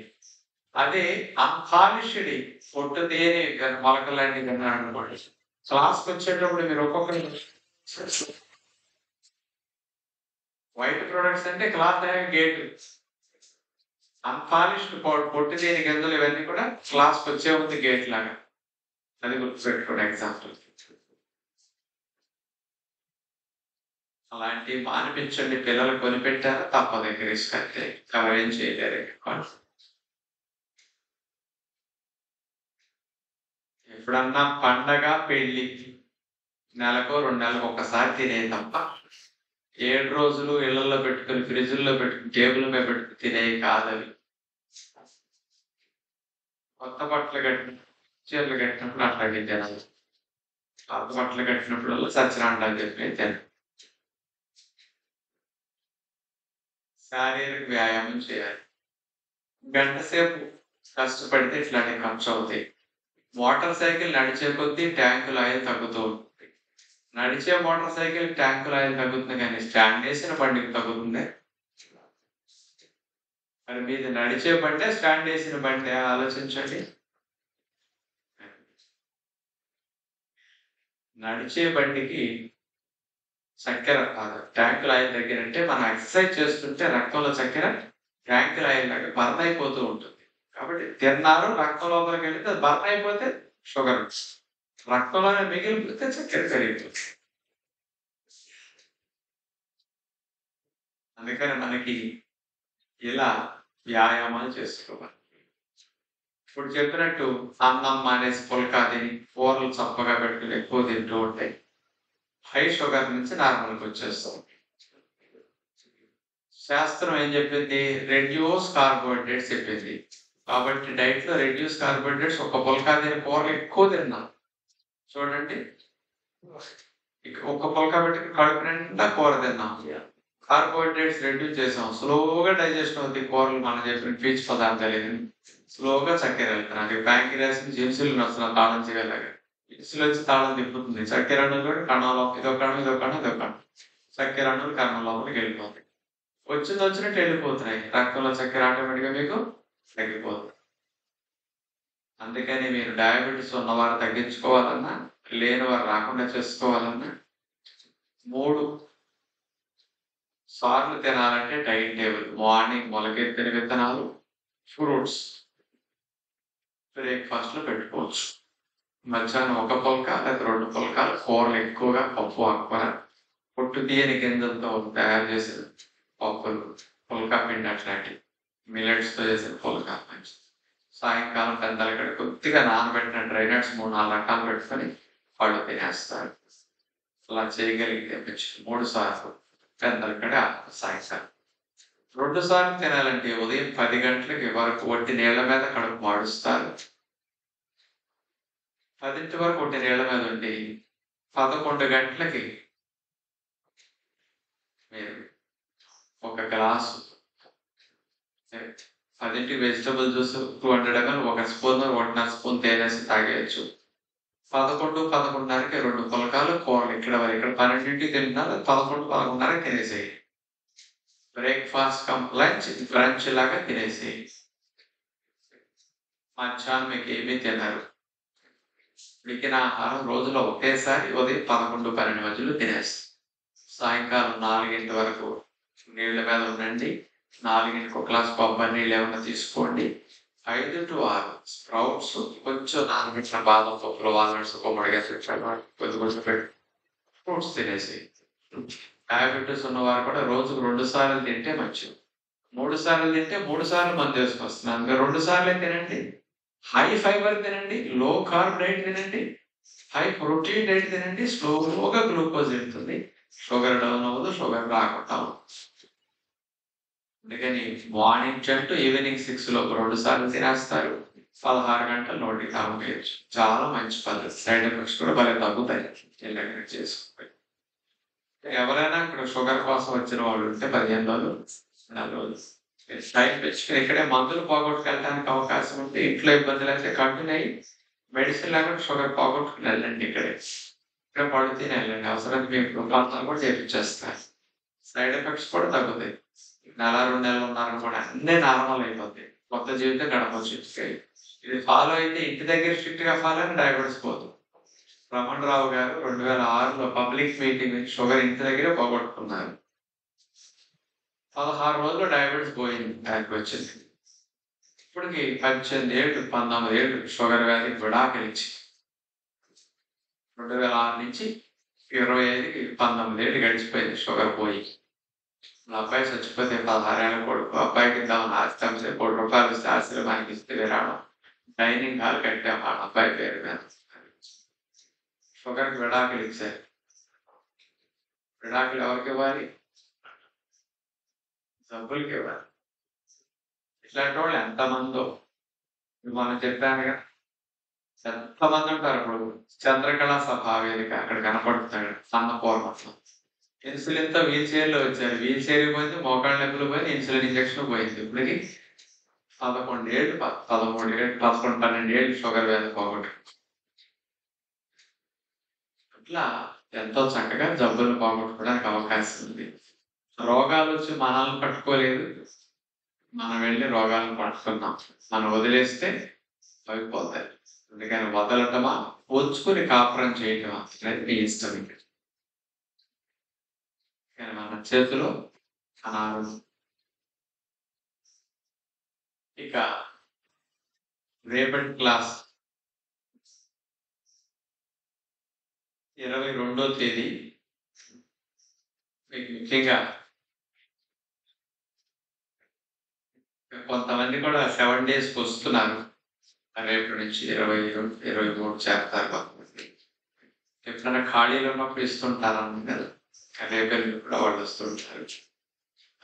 అదే అన్పాలిష్డ్ పొట్టు తేనె మొలకలు లాంటివి తిన్నాడు అనుకోండి, క్లాస్కి వచ్చేటప్పుడు మీరు ఒక్కొక్కరి వైట్ ప్రొడక్ట్స్ అంటే క్లాత్ గేట్, అన్పాలిష్డ్ పొట్టు తేనె గింజలు ఇవన్నీ కూడా క్లాస్కి వచ్చే ఉంది గేట్ లాగా. అది గుర్తుపెట్టుకోండి ఎగ్జాంపుల్. అలాంటి మానిపించండి. పిల్లలు కొనిపెట్టారా తప్పదు, రిస్క్ అయితే ఎవరేం చేయలేరు. ఎప్పుడన్నా పండగ పెళ్లి నెలకు 2 నెలలకు ఒక్కసారి తినే తప్ప 7 రోజులు ఇళ్లలో పెట్టుకుని ఫ్రిడ్జ్లో పెట్టుకుని టేబుల్ మీద పెట్టుకుని తినేవి కాదవి. కొత్త బట్టలు కట్టిన చీరలు కట్టినప్పుడు అట్లాంటివి తినాలి. పాత బట్టలు కట్టినప్పుడు సత్యనారాయణ చెప్పి తినాలి. శారీరక వ్యాయామం చేయాలి. గంట సేపు కష్టపడితే ఇట్లాంటి ఖర్చు అవుతాయి. మోటార్ సైకిల్ నడిచే కొద్దీ ట్యాంకుల ఆయిల్ తగ్గుతూ ఉంటుంది. నడిచే మోటార్ సైకిల్ ట్యాంకుల ఆయిల్ తగ్గుతుంది, కానీ స్టాండ్ వేసిన బండికి తగ్గుతుంది. మరి మీది నడిచే బండే స్టాండ్ వేసిన బండే ఆలోచించండి. నడిచే బండికి చక్కెర ట్యాంకుల ఆయిల్ దగ్గర అంటే మనం ఎక్సర్సైజ్ చేస్తుంటే రక్తంలో చక్కెర ట్యాంకుల ఆయిల్ లాగా బర్న్ అయిపోతూ ఉంటుంది. కాబట్టి తిన్నారు రక్తం లోపలికి వెళితే అది బర్న్ అయిపోతే షుగర్, రక్తంలోనే మిగిలిపోతే చక్కెర పెరిగిపోతుంది. అందుకని మనకి ఇలా వ్యాయామాలు చేసుకోవాలి. ఇప్పుడు చెప్పినట్టు అన్నం మానేసి పుల్కా తిని కూరలు చప్పగా పెట్టుకుని ఎక్కువ తింటూ ఉంటే హై షుగర్ నుంచి నార్మల్కి వచ్చేస్తాం. శాస్త్రం ఏం చెప్పింది? రెడ్యూస్ కార్బోహైడ్రేట్స్ చెప్పింది. కాబట్టి డైట్ లో రెడ్యూస్ కార్బోహైడ్రేట్స్ ఒక పుల్కా తిని కూరలు ఎక్కువ తిన్నాం. చూడండి, ఒక పుల్కా పెట్టి కడుపు నిండా కూర తిన్నాం, కార్బోహైడ్రేట్స్ రెడ్యూస్ చేసాం, స్లోగా డైజెషన్ అవుతుంది కూరలు. మనం చెప్పిన పీచు పదార్థాలు స్లోగా చక్కెర వెళ్తున్నాయి. ప్యాంక్రియాస్ నుంచి ఇన్సులిన్ వస్తున్నాం తాళం చేయలాగా. ఇన్సులిన్ వచ్చి తాళం తిప్పుతుంది. చక్కెర అణువులు కూడా కణంలో ఇదొక కణం ఇదొక కణం ఇదొక కణం, చక్కెర అణువులు కణం లోపలికి వెళ్ళిపోతాయి. వచ్చినట్టు వెళ్ళిపోతున్నాయి. రక్తంలో చక్కెర ఆటోమేటిక్గా మీకు తగ్గిపోతుంది. అందుకని మీరు డయాబెటీస్ ఉన్నవారు తగ్గించుకోవాలన్నా, లేని వారు రాకుండా చేసుకోవాలన్నా 3 సార్లు తినాలంటే టైం టేబుల్. మార్నింగ్ మొలకెత్తిన విత్తనాలు, ఫ్రూట్స్ బ్రేక్ఫాస్ట్ లో పెట్టుకోవచ్చు. మధ్యాహ్నం ఒక పుల్క లేదా 2 పుల్కాలు కూరలు, ఎక్కువగా పప్పు ఆకుకూర, పొట్టు తీయని గింజలతో తయారు చేసిన పప్పులు, పుల్కా పిండి అట్లాంటివి, మిల్లెట్స్ తో చేసిన పుల్కా. సాయంకాలం పెద్దలు ఇక్కడ కొద్దిగా నానబెట్టిన డ్రై నట్స్ 3-4 రకాలు పెట్టుకొని వాళ్ళు తినేస్తారు. అలా చేయగలిగితే 3 సార్లు పెద్దలు ఇక్కడ సాయంకాలం. 2 సార్లు తినాలంటే ఉదయం 10 గంటలకి వరకు ఒట్టి నీళ్ల మీద కడుపు మాడుస్తారు. 10 వరకు ఒట్టి నీళ్ల మీద ఉండి 11 గంటలకి మీరు ఒక glass 10 vegetable juice 200 ml, 1 spoon 1.5 spoon తేనేసి తాగేయచ్చు. 11-11:30కి 2 పుల్కాలు కూరలు. ఇక్కడ 12కి తింటున్నారు, 11-11:30 తినేసేయి. బ్రేక్ఫాస్ట్ లంచ్ బ్రంచ్ లాగా తినేసేయి. మధ్యాహ్నం మీకు ఏమీ తినరు. మిగిలిన ఆహారం రోజులో ఒకేసారి ఉదయం 11-12 మధ్యలో తినేస్తారు. సాయంకాలం 4 వరకు నీళ్ళ మీద ఉండండి. 4కి ఒక గ్లాస్ కొబ్బరి నీళ్ళు ఏమైనా తీసుకోండి. 5 to 6 స్ప్రౌట్స్, కొంచెం నానబెట్టిన బాదం పప్పులు, వాల్నట్స్, కొమ్మడిగా కొంచెం పెట్టి ఫ్రూట్స్ తినేసి. డయాబెటీస్ ఉన్నవారు కూడా రోజుకు 2 సార్లు తింటే మంచిది. 3 సార్లు తింటే 3 సార్లు మందు వేసుకొస్తున్నాను. మీరు 2 సార్లే తినండి. హై ఫైబర్ తినండి, లో కార్బ్ డైట్ తినండి, హై ప్రోటీన్ డైట్ తినండి. స్లోగా గ్లూకోజ్ వెళ్తుంది, షుగర్ డౌన్ అవ్వదు, షుగర్ రాకుండా. అందుకని మార్నింగ్ 10 to ఈవినింగ్ 6 లోపు 2 సార్లు తినేస్తారు. 16 గంటలు నోటికి తాగేయచ్చు. చాలా మంచి పద్ధతి. సైడ్ ఎఫెక్ట్స్ కూడా భలే తగ్గుతాయి చేసుకుంటే. ఎవరైనా ఇక్కడ షుగర్ కోసం వచ్చిన వాళ్ళు ఉంటే 15 రోజులు 4 రోజులు టైం పెంచుకుని ఇక్కడే మందులు పోగొట్టుకెళ్ళడానికి అవకాశం ఉంటే, ఇంట్లో ఇబ్బందులు అయితే కంటిన్యూ అయ్యి మెడిసిన్ లేకుండా షుగర్ పోగొట్టుకుని వెళ్ళండి. ఇక్కడ పడితేనే వెళ్ళండి. అవసరం మీకు ప్రాంతాలు కూడా చేపించేస్తారు. సైడ్ ఎఫెక్ట్స్ కూడా తగ్గుతాయి. 1-2 నెలలు ఉన్నారనుకోండి, అన్నీ నార్మల్ అయిపోతాయి. కొత్త జీవితం గడపచ్చు. ఇది ఫాలో అయితే ఇంటి దగ్గర స్ట్రిక్ట్ గా ఫాలో అని డయాబెటీస్ పోతుంది. రమణ్ రావు గారు 2006లో పబ్లిక్ మీటింగ్ షుగర్ ఇంటి దగ్గరే పోగొట్టుకున్నారు. 16 రోజుల్లో డయాబెటీస్ పోయింది, ఆయనకు వచ్చింది. ఇప్పటికి 18 ఏళ్ళు 19 ఏళ్ళు షుగర్ వ్యాధి విడాకలిచ్చి 2006 నుంచి 25కి 19 ఏళ్ళు గడిచిపోయింది షుగర్ పోయి. మా అబ్బాయి చచ్చిపోతే 16 ఏళ్ళ కొడుకు. అబ్బాయికి ఇద్దామని ఆస్తి అమ్మితే ₹1 ఇస్తే ఆశ్రమానికి ఇస్తే విరాళం డైనింగ్ హాల్ కట్టాం ఆ అబ్బాయి పేరు మీద. షుగర్కి విడాకులు ఇచ్చారు. విడాకులు ఎవరికి ఇవ్వాలి? జబ్బులకి ఇవ్వాలి. ఇట్లాంటి వాళ్ళు ఎంతమందో మనం చెప్పాను కదా, ఎంతమంది ఉంటారు. ఇప్పుడు చంద్రకళ సభావేదిక అక్కడ కనపడుతున్నాడు అన్నపూర్ణంలో. ఇన్సులిన్ తో వీల్ చైర్ లో వచ్చారు. వీల్ చైర్ పోయింది, మోకాళ్ళ నొప్పులు పోయింది, ఇన్సులిన్ ఇంజక్షన్ పోయింది. ఇప్పటికి 11 ఏళ్ళు 13 ఏళ్ళు 11-12 ఏళ్ళు షుగర్ వ్యాధి పోగొట్టు. అట్లా ఎంతో చక్కగా జబ్బులు పోగొట్టుకోవడానికి అవకాశం ఉంది. రోగాలు వచ్చి మనల్ని పట్టుకోలేదు, మనం వెళ్ళి రోగాలను పట్టుకున్నాం. మనం వదిలేస్తే అవి పోతాయి. అందుకని వదలటమా వచ్చుకుని కాపురం చేయటమా అనేది మీ ఇష్టం. కానీ మన చేతిలో అనారోగ్యం. ఇక రేపటి క్లాస్ 22వ తేదీ మీకు ముఖ్యంగా కొంతమంది కూడా 7 days వస్తున్నారు. రేపటి నుంచి 22-23 చేస్తారు. కొంతమంది ఎప్పుడైనా ఖాళీలు ఉన్నప్పుడు ఇస్తుంటారని కదా, రేపెళ్ళి కూడా వాళ్ళు వస్తుంటారు.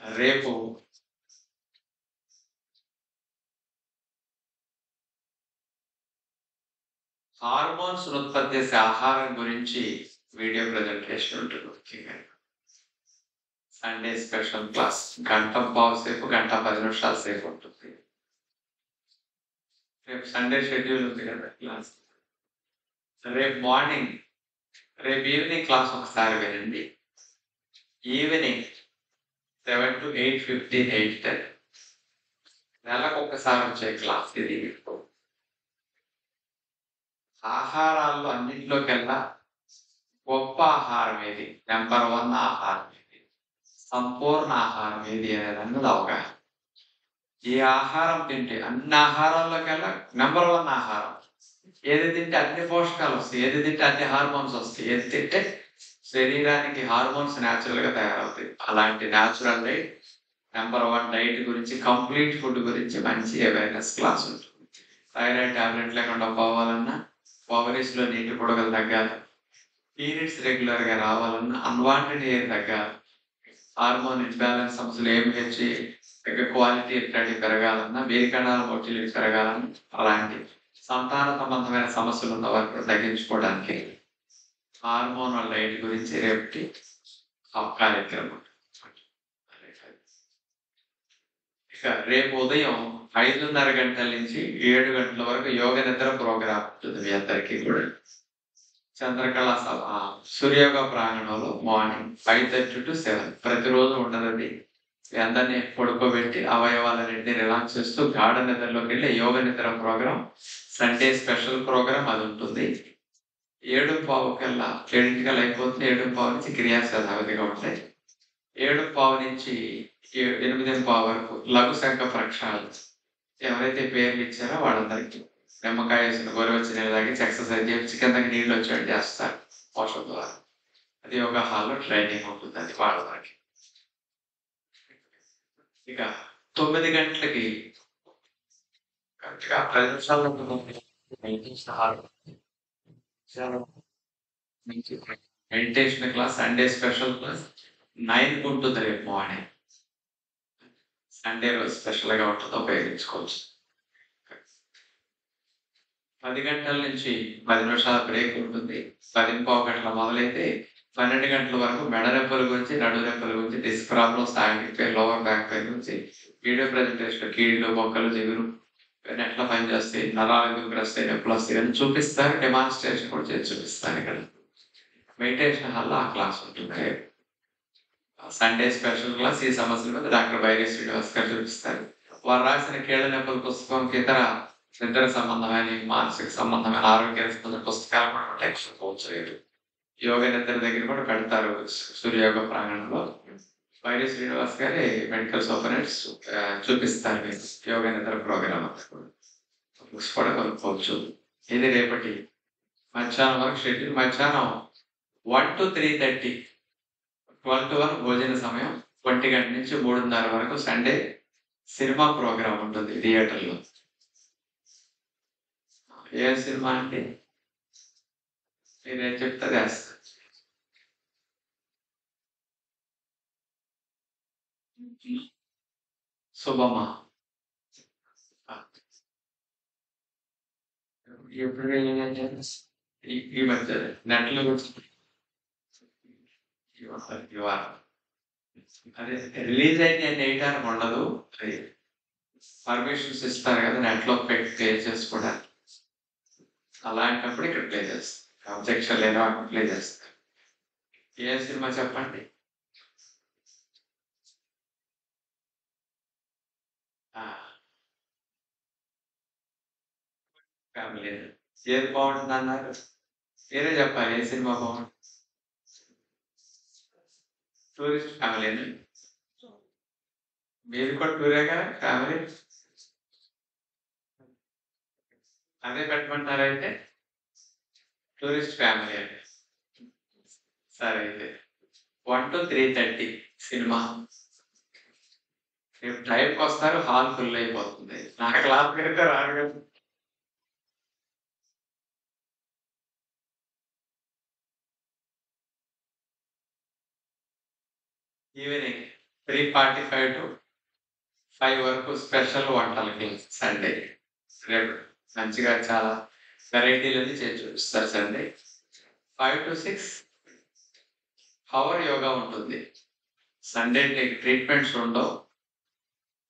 రేపు హార్మోన్స్ ఉత్పత్తి చేసే ఆహారం గురించి వీడియో ప్రజెంటేషన్ ఉంటుంది ముఖ్యంగా. సండే స్పెషల్ క్లాస్ గంట పావు సేపు, గంట 10 నిమిషాల సేపు ఉంటుంది. రేపు సండే షెడ్యూల్ ఉంది కదా క్లాస్. రేపు మార్నింగ్, రేపు ఈవినింగ్ క్లాస్ ఒకసారి వినండి. ఈవినింగ్ 7 to 8:15, 8:10 నెలకు ఒకసారి వచ్చే క్లాస్ ఇది. ఆహారాల్లో అన్నింటిలోకెల్లా గొప్ప ఆహారం ఏది, నెంబర్ 1 ఆహారం ఏది, సంపూర్ణ ఆహారం ఏది అనేది అన్నది అవగాహన. ఈ ఆహారం తింటే అన్ని ఆహారాల్లోకెల్లా నెంబర్ 1 ఆహారం ఏది తింటే అన్ని పోషకాలు వస్తాయి, ఏది తింటే అన్ని హార్మోన్స్ వస్తాయి, ఏది తింటే శరీరానికి హార్మోన్స్ న్యాచురల్ గా తయారవుతాయి. అలాంటి న్యాచురల్ డైట్, నెంబర్ 1 డైట్ గురించి, కంప్లీట్ ఫుడ్ గురించి మంచి అవేర్నెస్ క్లాస్ ఉంటుంది. థైరాయిడ్ టాబ్లెట్ లేకుండా పోవాలన్నా, ఓవరీస్ లో నీటి పొడగలు తగ్గాలి, పీరియడ్స్ రెగ్యులర్ గా రావాలన్నా, అన్వాంటెడ్ హెయిర్ తగ్గాలి, హార్మోన్ ఇన్బ్యాలెన్స్ సమస్యలు ఏమిహెచ్ క్వాలిటీ ఇట్లాంటి పెరగాలన్నా, వేరికణాల మొటిలిటీ పెరగాలన్నా, అలాంటి సంతాన సంబంధమైన సమస్యలు ఉన్న వారికి తగ్గించుకోవడానికి హార్మోనల్ డైట్ గురించి రేపటి కార్యక్రమం. ఇక రేపు ఉదయం 5:30 గంటల నుంచి 7 గంటల వరకు యోగ నిద్ర ప్రోగ్రాం ఉంటుంది మీ అందరికీ కూడా. చంద్రకళ సభ సూర్యోగ ప్రాంగణంలో మార్నింగ్ 5:30 to 7 ప్రతిరోజు ఉండదండి. మీ అందరినీ పడుకోబెట్టి అవయవాలన్నింటినీ రిలాక్స్ చేస్తూ గాఢ నిద్రలోకి వెళ్ళి యోగ నిద్ర ప్రోగ్రాం, సండే స్పెషల్ ప్రోగ్రాం అది ఉంటుంది. 7:15 కల్లా 7:00 అయిపోతుంది. 7:15 నుంచి క్రియాశీలవిధిగా ఉంటాయి. 7:15 నుంచి 8:15 వరకు లఘు శంఖ ప్రక్షాళన. ఎవరైతే పేర్లు ఇచ్చారో వాళ్ళందరికీ నిమ్మకాయ వేసిన గోరువెచ్చని నీళ్ళు తాగించి ఎక్సర్సైజ్ చేసి కిందకి నీళ్ళు వచ్చేట్టు చేస్తారు పోషణ ద్వారా. అది యోగా హాల్లో ట్రైనింగ్ ఉంటుంది, అది వాళ్ళకి. ఇక 9 గంటలకి కరెక్ట్గా 10 నిమిషాలు meditation class, Sunday special class 9కి ఉంటుంది రేపు మార్నింగ్. సండే రోజు స్పెషల్ గా ఉంటుంది, ఉపయోగించుకోవచ్చు. 10 గంటల నుంచి 10 నిమిషాల బ్రేక్ ఉంటుంది. 10:15 గంటల మొదలైతే 12 గంటల వరకు మెడ నొప్పుల గురించి, నడు నొప్పుల గురించి, disc problem, standing pain, lower back pain గురించి వీడియో ప్రజెంటేషన్, కీళ్ళు, బొక్కలు, జిగురు ఎట్లా పనిచేస్తాయి, నరాలు ఎందుకు వస్తాయి, నొప్పులు వస్తాయి అని చూపిస్తారు. డెమాన్స్ట్రేషన్ కూడా చేసి చూపిస్తాను ఇక్కడ మెడిటేషన్ హాల్లో. ఆ క్లాస్ ఉంటుంది. సండే స్పెషల్ క్లాస్ ఈ సమస్యల మీద డాక్టర్ వైరి శ్రీనివాస్ గారు చూపిస్తారు. వారు రాసిన కీళ్ళ నొప్పుల పుస్తకం, ఇతర నిద్ర సంబంధమైన, మానసిక సంబంధమైన, ఆరోగ్య పుస్తకాలు కూడా టెక్స్ట్ యోగ నిద్ర దగ్గర కూడా పెడతారు సూర్యయోగ ప్రాంగణంలో. వైరి శ్రీనివాస్ గారి మెడికల్ సూపరింటెండెంట్స్ చూపిస్తారు మీకు యోగ నిద్ర ప్రోగ్రామ్. బుక్స్ కూడా కొనుక్కోవచ్చు. ఇది రేపటి మధ్యాహ్నం వరకు షెడ్యూల్. మధ్యాహ్నం 1 to 3:30, 12 to 1 భోజన సమయం. 1 గంట నుంచి 3:30 వరకు సండే సినిమా ప్రోగ్రాం ఉంటుంది థియేటర్లో. ఏ సినిమా అంటే మీరేం చెప్తే వేస్తారు. శుభమా ఎప్పుడు ఈ మధ్య నెట్లో అదే రిలీజ్ అయితే వేయడానికి ఉండదు. పర్మిషన్స్ ఇస్తారు కదా నెట్లో పెట్టి ప్లే చేసుకోవడానికి. అలాంటప్పుడు ఇక్కడ ప్లే చేస్తారు. అబ్జెక్షన్ లేని వాటిని ప్లే చేస్తారు. ఏ సినిమా చెప్పండి. ఫ్యామిలీ ఏది బాగుంటుంది అన్నారు, మీరే చెప్పాలి. ఏ సినిమా బాగుంటుంది? టూరిస్ట్ ఫ్యామిలీని మీరు కూడా టూరేగా ఫ్యామిలీ, అదే పెట్టమంటారైతే టూరిస్ట్ ఫ్యామిలీ అంటే. సరే అయితే 1 to 3:30 సినిమా. రేపు టైంకి వస్తారు, హాల్ ఫుల్ అయిపోతుంది. నా క్లాస్ పెడితే రాదు కదా. ఈవినింగ్ 3:45 to 5 వరకు స్పెషల్ వంటలకి సండే. రేపు మంచిగా చాలా వెరైటీలన్నీ చేసి చూపిస్తారు సండే. 5 to 6 పవర్ యోగా ఉంటుంది. సండే ట్రీట్మెంట్స్ ఉండవు.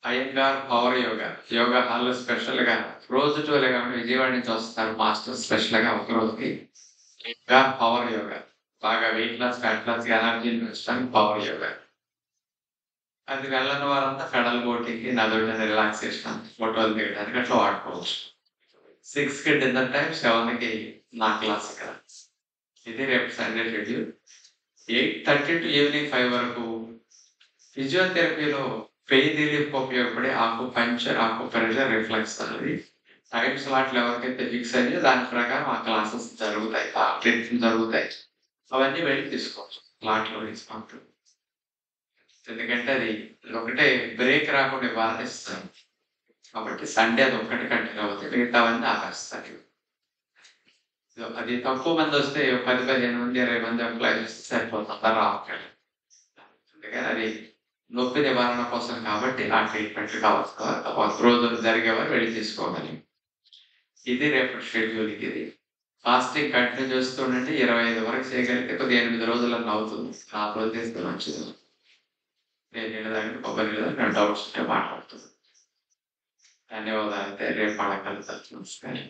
అయ్యంగార్ పవర్ యోగా, యోగా హాల్లో స్పెషల్గా రోజు టూలే కాబట్టి విజయవాడ నుంచి వస్తారు మాస్టర్ స్పెషల్గా ఒక రోజుకి. ఇంకా పవర్ యోగా బాగా వెయిట్ లాస్, ఫ్యాట్ లాస్, ఎనర్జీని పెంచడానికి పవర్ యోగా. అది వెళ్ళని వారంతా ఫెడల్ బోటింగ్కి, నదుల రిలాక్సేషన్, ఫోటోలు దిగడానికి అట్లా వాడుకోవచ్చు. 6కి డిన్నర్ టైం, 7కి నా క్లాస్ ఇక్కడ. ఇది రేపు సండే షెడ్యూల్. 8:30 to ఈవినింగ్ 5 వరకు ఫిజియోథెరపీలో పెయిన్ రిలీఫ్ ఉపయోగపడే ఆకుపంచర్, ఆకుప్రెషర్, రిఫ్లెక్స్ అనేది టైం స్లాట్లు ఎవరికైతే ఫిక్స్ అయ్యో దాని ప్రకారం ఆ క్లాసెస్ జరుగుతాయి, ఆ ట్రీట్మెంట్ జరుగుతాయి. అవన్నీ వెళ్ళి తీసుకోవచ్చు స్లాట్లో తీసుకుంటూ. ఎందుకంటే అది ఒకటే బ్రేక్ రాకుండా బాధిస్తాం కాబట్టి సండే అది ఒక్కటి కంటిన్యూ అవుతాయి, మిగతావన్నీ ఆపేస్తారు. అది తక్కువ మంది వస్తే 10-15 మంది, 20 మంది ఎంప్లాయీస్ వస్తే సరిపోతుంది, రావట్లేదు. అందుకని అది నొప్పి నివారణ కోసం కాబట్టి ఆ ట్రీట్మెంట్ కావచ్చు. రోజులు జరిగేవారు వెళ్ళి తీసుకోవాలి. ఇది రేపు షెడ్యూల్. ఇది ఫాస్టింగ్ కంటిన్యూ చేస్తుండండి. 25 వరకు చేయగలిగితే కొద్దిగా 8 రోజులన్నా అవుతుంది. 4 రోజులు చేస్తే మంచిది. నేను నీళ్ళ దగ్గర కొబ్బరి నీళ్ళ డౌట్స్ ఉంటే మాట్లాడుతుంది. ధన్యవాదాలు. అయితే రేపు మాట్లాడగలుగుతాను. నమస్కారం.